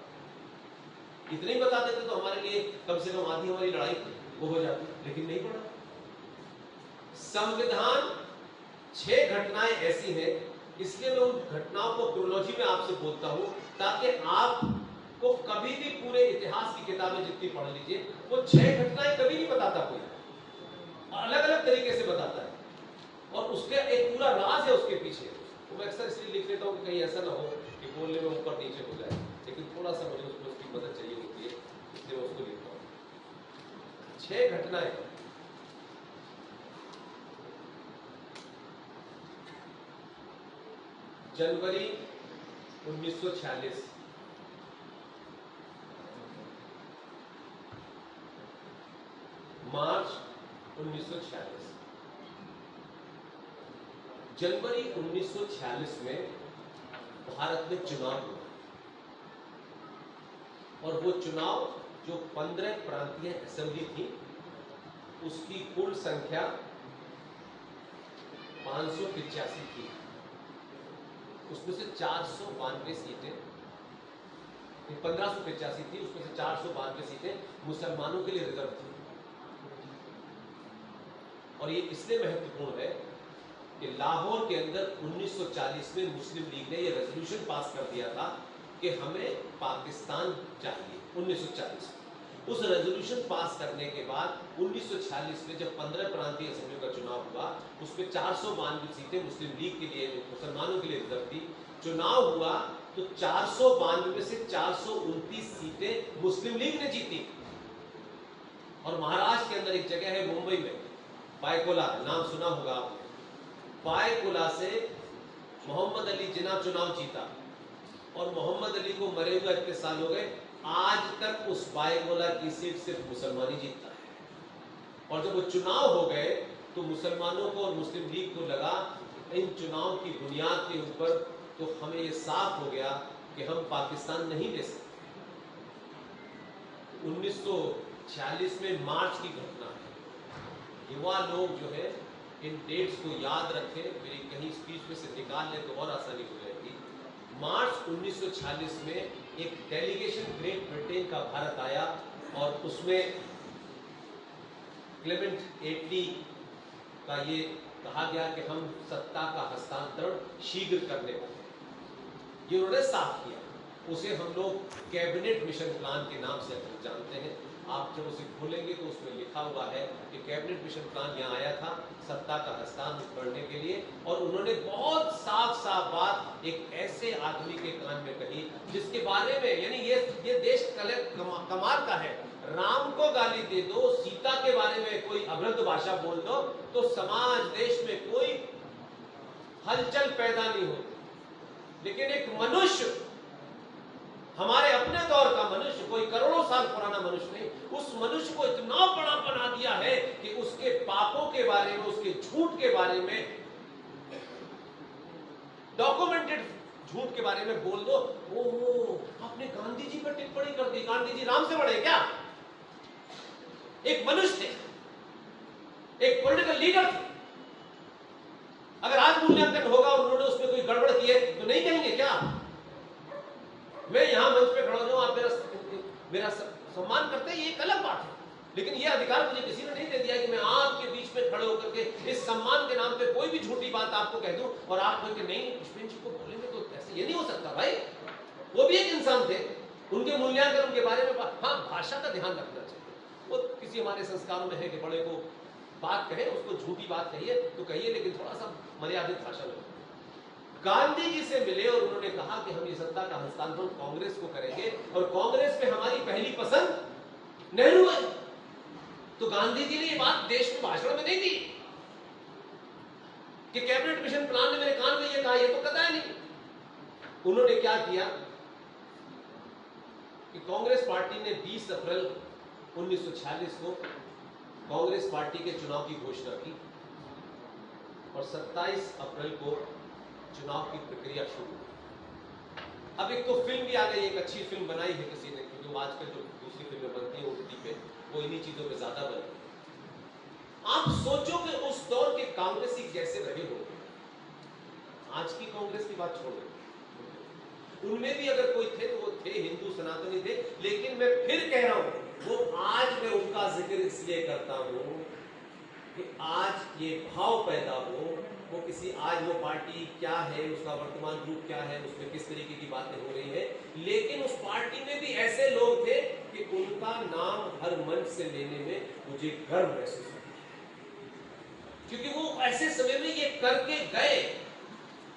इतने ही बता देते तो हमारे लिए कम से कम आधी हमारी लड़ाई वो हो जाती, लेकिन नहीं पड़ा। संविधान 6 घटनाएं ऐसी हैं, इसलिए मैं उन घटनाओं को क्रोनोलॉजी में आपसे बोलता हूं ताकि आपको कभी भी पूरे इतिहास की किताबें जितनी पढ़ लीजिए, वो 6 घटनाएं कभी नहीं बताता कोई, अलग अलग तरीके से बताता है, और उसके एक पूरा राज है उसके पीछे। तो मैं अक्सर इसलिए लिख लेता हूं कि कहीं ऐसा ना हो कि बोलने में ऊपर नीचे हो जाए, लेकिन थोड़ा सा मुझे उसमें उसकी मदद चाहिए होती है, इसलिए मैं उसको लिखता हूं। 6 घटनाएं। जनवरी 1946, मार्च 1946। जनवरी 1946 में भारत में चुनाव हुआ, और वो चुनाव जो 15 प्रांतीय असेंबली थी उसकी कुल संख्या 585 थी। उसमें से 492 सीटें, 1585 थी, उसमें से 492 सीटें मुसलमानों के लिए रिजर्व थी। और ये इसलिए महत्वपूर्ण है कि लाहौर के अंदर 1940 में मुस्लिम लीग ने ये रेजोल्यूशन पास कर दिया था कि हमें पाकिस्तान चाहिए। 1940 उस रेजोल्यूशन पास करने के बाद 1946 में जब 15 प्रांतीय असेंबलियों का चुनाव हुआ, उसमें 492 सीटें मुस्लिम लीग के लिए, मुसलमानों के लिए रिजर्व थी। चुनाव हुआ तो 492 में से 429 सीटें मुस्लिम लीग ने जीती। और महाराष्ट्र के अंदर एक जगह है मुंबई में, बायकोला, नाम सुना होगा आपने। बायकोला से मोहम्मद अली जिन्ना चुनाव जीता, और मोहम्मद अली को मरे हुए इतने साल हो गए, आज तक उस बायकोला की सीट सिर्फ मुसलमान ही जीतता है। और जब वो चुनाव हो गए तो मुसलमानों को और मुस्लिम लीग को लगा इन चुनाव की बुनियाद के ऊपर तो हमें ये साफ हो गया कि हम पाकिस्तान नहीं ले सकते। 1946 में मार्च की घटना है। युवा लोग जो है इन डेट्स को याद रखें, मेरी कहीं स्पीच में से निकाल ले तो और आसानी हो जाएगी। मार्च 1946 में एक डेलीगेशन ग्रेट ब्रिटेन का भारत आया, और उसमें क्लेमेंट एटली का ये कहा गया कि हम सत्ता का हस्तांतरण शीघ्र करने वाले हैं। ये उन्होंने साफ किया। उसे हम लोग कैबिनेट मिशन प्लान के नाम से जानते हैं। आप जब उसे खोलेंगे तो उसमें लिखा हुआ है कि कैबिनेट मिशन प्लान यहाँ आया था सत्ता का हस्तांतरण करने के लिए, और उन्होंने बहुत साफ साफ बात एक ऐसे आदमी के कान में कही जिसके बारे में, यानी ये देश कमाल का है। राम को गाली दे दो, सीता के बारे में कोई अभद्र भाषा बोल दो तो समाज देश में कोई हलचल पैदा नहीं होती, लेकिन एक मनुष्य, हमारे अपने दौर का मनुष्य, कोई करोड़ों साल पुराना मनुष्य नहीं, उस मनुष्य को इतना बड़ा बना दिया है कि उसके पापों के बारे में, उसके झूठ के बारे में, डॉक्यूमेंटेड झूठ के बारे में बोल दो, ओह आपने गांधी जी पर टिप्पणी कर दी, गांधी जी राम से बड़े क्या? एक मनुष्य थे, एक पॉलिटिकल लीडर थे। अगर आज मूल्यांकन होगा और उन्होंने उसमें कोई गड़बड़ की है तो नहीं कहेंगे क्या? मैं यहां मंच पे खड़ा हो जाऊं, आप मेरा सम्मान करते हैं, ये एक अलग बात है, लेकिन ये अधिकार मुझे किसी ने नहीं दे दिया कि मैं आपके बीच में खड़े होकर के इस सम्मान के नाम पे कोई भी झूठी बात आपको कह दूं और आप बोल के नहीं पुष्पेंद्र जी को बोलेंगे तो ऐसे, ये नहीं हो सकता भाई। वो भी एक इंसान थे, उनके मूल्यांकन, उनके बारे में हाँ भाषा का ध्यान रखना चाहिए। वो किसी हमारे संस्कारों में है कि बड़े को बात कहे, उसको झूठी बात कहिए तो कहिए, लेकिन थोड़ा सा मर्यादित भाषा में। गांधी जी से मिले और उन्होंने कहा कि हम ये सत्ता का हस्तांतरण कांग्रेस को करेंगे, और कांग्रेस में हमारी पहली पसंद नेहरू है। तो गांधी जी ने ये बात देश में भाषण में नहीं दी कि कैबिनेट मिशन प्लान ने मेरे कान में ये कहा, ये तो कतई नहीं। उन्होंने क्या किया कि कांग्रेस पार्टी ने 20 अप्रैल 1946 को कांग्रेस पार्टी के चुनाव की घोषणा की, और 27 अप्रैल को चुनाव की प्रक्रिया शुरू हुई। अब एक तो फिल्म भी आ गई, एक अच्छी फिल्म बनाई है किसी ने, क्योंकि आजकल जो दूसरी फिल्में बनती हैं OTT पे वो इन्हीं चीजों पे ज्यादा बनती है। आप सोचो कि उस दौर के कांग्रेसी कैसे रहे हो। आज की कांग्रेस की बात छोड़ो, उनमें भी अगर कोई थे तो वो थे हिंदू सनातनी थे। लेकिन मैं फिर कह रहा हूं, वो आज मैं उनका जिक्र इसलिए करता हूं कि आज ये भाव पैदा हो, वो किसी आज वो पार्टी क्या है, उसका वर्तमान रूप क्या है, उसमें किस तरीके की बातें हो रही है, लेकिन उस पार्टी में भी ऐसे लोग थे कि उनका नाम हर मंच से लेने में मुझे गर्व महसूस होता है, क्योंकि वो ऐसे समय में ये करके गए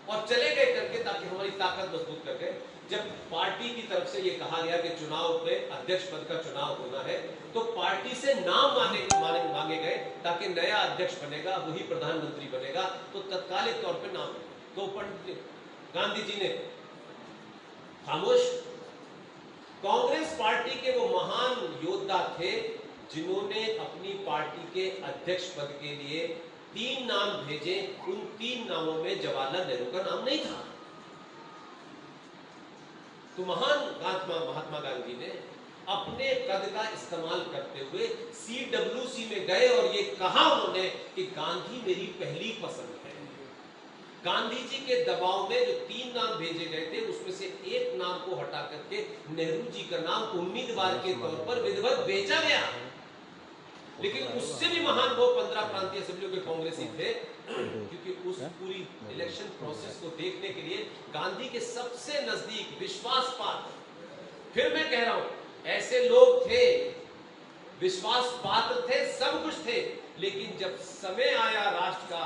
और चले गए करके, ताकि हमारी ताकत मजबूत कर गए। जब पार्टी की तरफ से ये कहा गया कि चुनाव में अध्यक्ष पद का चुनाव होना है, तो पार्टी से नाम मांगे गए, ताकि नया अध्यक्ष बनेगा, वही प्रधानमंत्री बनेगा, तो तत्कालिक तौर पे नाम। तो पंडित गांधी जी ने खामोश। कांग्रेस पार्टी के वो महान योद्धा थे जिन्होंने अपनी पार्टी के अध्यक्ष पद के लिए 3 नाम भेजे। उन 3 नामों में जवाहरलाल नेहरू का नाम नहीं था। तो महान महात्मा गांधी ने अपने कद का इस्तेमाल करते हुए CWC में गए और ये कहा उन्होंने कि गांधी मेरी पहली पसंद है। गांधी जी के दबाव में जो 3 नाम भेजे गए थे, उसमें से एक नाम को हटा करके नेहरू जी का नाम उम्मीदवार के तौर पर विधिवत भेजा गया। लेकिन उससे भी महान वो 15 प्रांतीय असेंबलियों के कांग्रेसी थे, क्योंकि उस पूरी इलेक्शन प्रोसेस को देखने के लिए गांधी के सबसे नजदीक विश्वास पात्र, फिर मैं कह रहा हूं, ऐसे लोग थे, विश्वास पात्र थे, सब कुछ थे, लेकिन जब समय आया राष्ट्र का,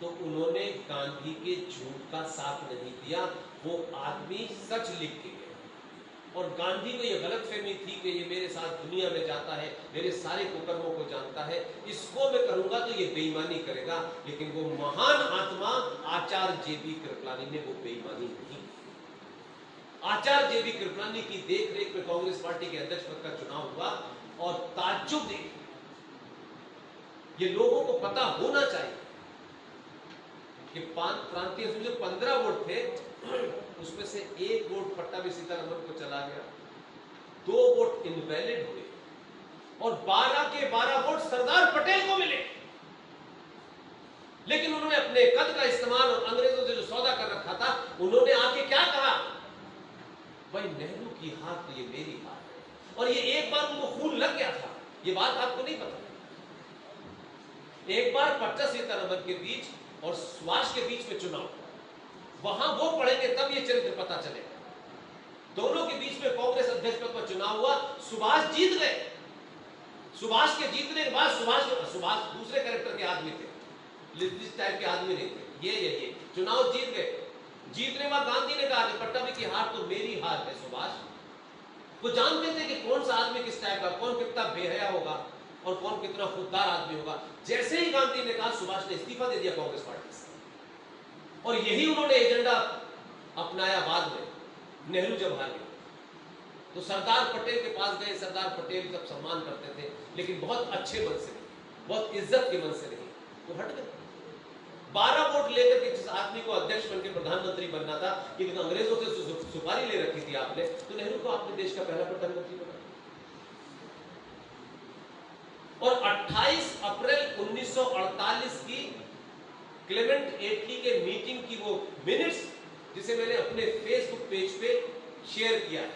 तो उन्होंने गांधी के झूठ का साथ नहीं दिया। वो आदमी सच लिख के गए। और गांधी को ये गलतफहमी थी कि ये मेरे साथ दुनिया में जाता है, मेरे सारे कुकर्मों को जानता है, इसको मैं करूंगा तो ये बेईमानी करेगा। लेकिन वो महान आत्मा आचार्य JB कृपलानी ने वो बेईमानी नहीं। आचार्य JB कृपलानी की देखरेख में कांग्रेस पार्टी के अध्यक्ष पद का चुनाव हुआ, और ताज्जुब देखिए, ये लोगों को पता होना चाहिए कि प्रांतीय असेंबली में 15 वोट थे, उसमें से 1 वोट पट्टाभी सीतारमण को चला गया, 2 वोट इनवैलिड हुए, और 12 के 12 वोट सरदार पटेल को मिले। लेकिन उन्होंने अपने कद का इस्तेमाल और अंग्रेजों से जो सौदा कर रखा था, उन्होंने आके क्या कहा, भाई नेहरू की हार तो ये मेरी हार है। और ये एक बार उनको खून लग गया था, ये बात आपको नहीं पता। एक बार पट्टा सीतारमण के बीच और सुभाष के बीच में चुनाव, वहां वो पढ़ेंगे तब ये चरित्र पता चलेगा। दोनों के बीच में कांग्रेस अध्यक्ष पद पर चुनाव हुआ, सुभाष जीत गए। सुभाष के जीतने के बाद सुभाष दूसरे कैरेक्टर के आदमी थे, लिस्ट टाइप के आदमी नहीं थे, ये चुनाव जीत गए। जीतने के बाद गांधी ने कहा कि पट्टाभी की हार तो मेरी हार है सुभाष। वो जानते थे कि कौन सा आदमी किस टाइप का, कौन कितना बेहया होगा और कौन कितना खुददार आदमी होगा। जैसे ही गांधी ने कहा, सुभाष ने इस्तीफा दे दिया कांग्रेस पार्टी से, और यही उन्होंने एजेंडा अपनाया। बाद में नेहरू जब हार गए तो सरदार पटेल के पास गए। सरदार पटेल सब सम्मान करते थे, लेकिन बहुत अच्छे मन से नहीं, बहुत इज्जत के मन से नहीं, वो हट गए। 12 वोट लेकर के जिस आदमी को अध्यक्ष बनकर प्रधानमंत्री बनना था, क्योंकि अंग्रेजों से सुपारी ले रखी थी आपने, तो नेहरू को आपने देश का पहला प्रधानमंत्री बनाया। और 28 अप्रैल 1948 की क्लेमेंट एटली के मीटिंग की वो मिनट्स, जिसे मैंने अपने फेसबुक पेज पे शेयर किया है,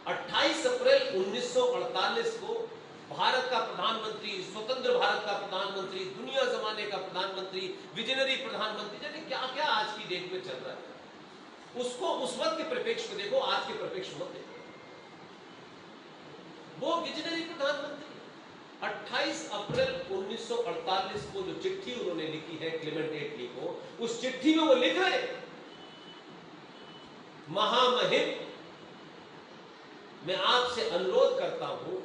28 अप्रैल 1948 को भारत का प्रधानमंत्री, स्वतंत्र भारत का प्रधानमंत्री, दुनिया जमाने का प्रधानमंत्री, विजनरी प्रधानमंत्री, जैसे क्या क्या आज की डेट में चल रहा है, उसको उस वक्त के परिप्रेक्ष्य में देखो, आज के परिप्रेक्ष्य मत देखो। वो विजनरी प्रधानमंत्री 28 अप्रैल 1948 को जो चिट्ठी उन्होंने लिखी है क्लेमेंट एटली को, उस चिट्ठी में वो लिख रहे, महामहिम, मैं आपसे अनुरोध करता हूं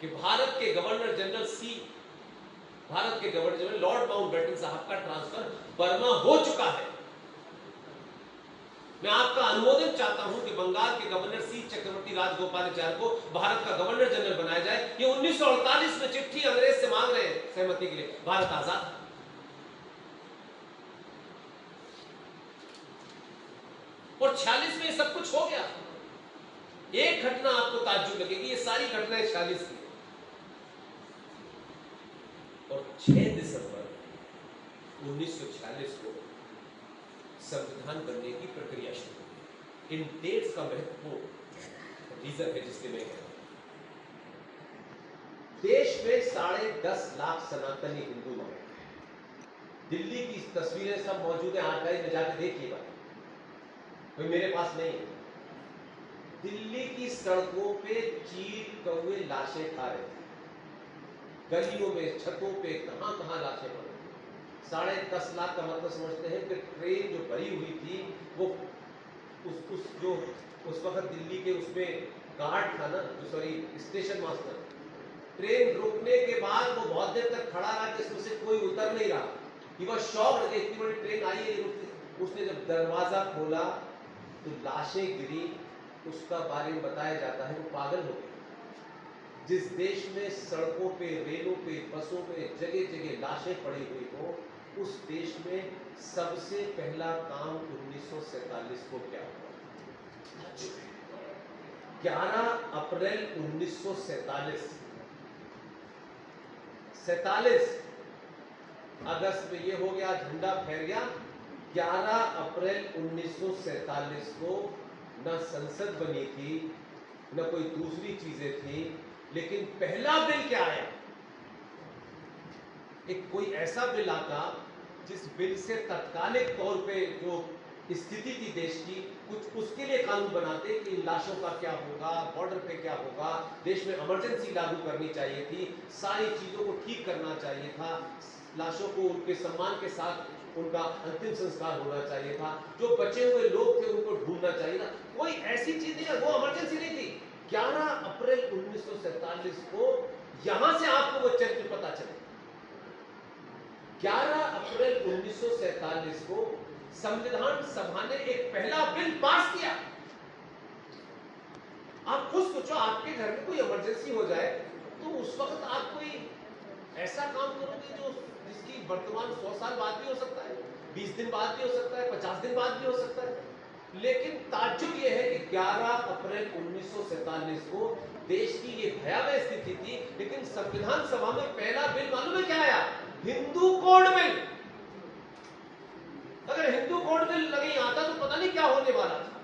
कि भारत के गवर्नर जनरल भारत के गवर्नर जनरल लॉर्ड माउंटबेटन साहब का ट्रांसफर बर्मा हो चुका है। मैं आपका अनुमोदन चाहता हूं कि बंगाल के गवर्नर चक्रवर्ती राजगोपालाचार्य को भारत का गवर्नर जनरल बनाया जाए। ये 1948 में चिट्ठी अंग्रेज से मांग रहे हैं सहमति के लिए। भारत आजाद, और 46 में सब कुछ हो गया। एक घटना आपको ताज्जुब लगेगी, ये सारी घटनाएं 46 की, और 6 दिसंबर 1946 को संविधान बनने की प्रक्रिया शुरू हुई। इन डेट्स का महत्वपूर्ण रीजन है जिसके मैं कह रहा हूं। देश में 10.5 लाख सनातनी हिंदू लोग, दिल्ली की तस्वीरें सब मौजूद है, आर्काइव में जाकर देखिएगा, कोई मेरे पास नहीं है। दिल्ली की सड़कों पे चील कौवे लाशें खा रहे थे, गलियों में, छतों पे, कहां कहां लाशें पड़ रही थी। 10.5 लाख का मतलब समझते हैं कि ट्रेन जो भरी हुई थी वो उस वक्त दिल्ली के उसमें गार्ड था ना, जो सॉरी स्टेशन मास्टर, ट्रेन रुकने के बाद वो बहुत देर तक खड़ा रहा कि इसमें से कोई उतर नहीं रहा। कि वह शॉक लगे, इतनी बड़ी ट्रेन आई है, उसने जब दरवाजा खोला तो लाशें गिरी। उसका बारे में बताया जाता है वो पागल हो गया। जिस देश में सड़कों पे, रेलों पे, बसों पे जगह जगह लाशें पड़ी हुई हो, उस देश में सबसे पहला काम 1947 को क्या हुआ? 11 अप्रैल 1947, 47 अगस्त में ये हो गया, झंडा फहर गया। 11 अप्रैल 1947 को न संसद बनी थी, न कोई दूसरी चीजें थी, लेकिन पहला बिल क्या आया? एक कोई ऐसा बिल आता जिस बिल से तत्कालिक तौर पे जो स्थिति थी देश की, कुछ उसके लिए कानून बनाते कि इन लाशों का क्या होगा, बॉर्डर पे क्या होगा, देश में इमरजेंसी लागू करनी चाहिए थी, सारी चीजों को ठीक करना चाहिए था, लाशों को उनके सम्मान के साथ उनका अंतिम संस्कार होना चाहिए था, जो बचे हुए लोग थे उनको ढूंढना चाहिए था। कोई ऐसी चीज नहीं, वो इमरजेंसी नहीं थी। 11 अप्रैल 1947 को यहां से आपको वो चरित्र पता चले। 11 अप्रैल 1947 को संविधान सभा ने एक पहला बिल पास किया। आप खुद सोचो, आपके घर में कोई इमरजेंसी हो जाए तो उस वक्त आप कोई ऐसा काम करोगे जो जिसकी वर्तमान 100 साल बाद भी हो सकता है, 20 दिन बाद भी हो सकता है, 50 दिन बाद भी हो सकता है। लेकिन ताज्जुब यह है कि 11 अप्रैल 1947 को देश की ये भयावह स्थिति थी, लेकिन संविधान सभा में पहला बिल मालूम है क्या आया? Hindu code bill. अगर हिंदू कोड बिल नहीं आता तो पता नहीं क्या होने वाला था।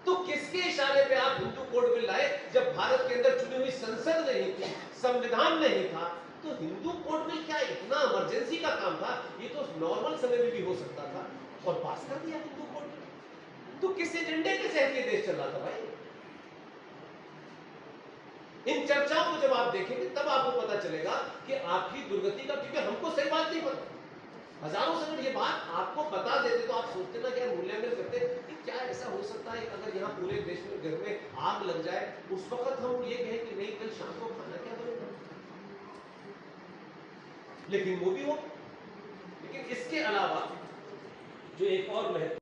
तो किसके इशारे पे आप हिंदू कोड बिल लाए? जब भारत के अंदर चुनी हुई संसद नहीं थी, संविधान नहीं था, तो हिंदू कोड बिल क्या इतना इमरजेंसी का काम था? ये तो नॉर्मल समय में भी हो सकता था, और पास कर दिया हिंदू कोड बिल। तो किस एजेंडे के तहत ये देश चल रहा था भाई? इन चर्चाओं को जब आप देखेंगे तब आपको पता चलेगा कि आपकी दुर्गति का, क्योंकि हमको सही बात नहीं पता। हजारों से ये बात आपको बता देते तो आप सोचते ना क्या मूल्यांकन करते कि क्या ऐसा हो सकता है अगर यहाँ पूरे देश में घर में आग लग जाए, उस वक्त हम ये कहें कि नहीं कल शाम को खाना क्या बनेगा। लेकिन वो भी हो। लेकिन इसके अलावा जो एक और महत्व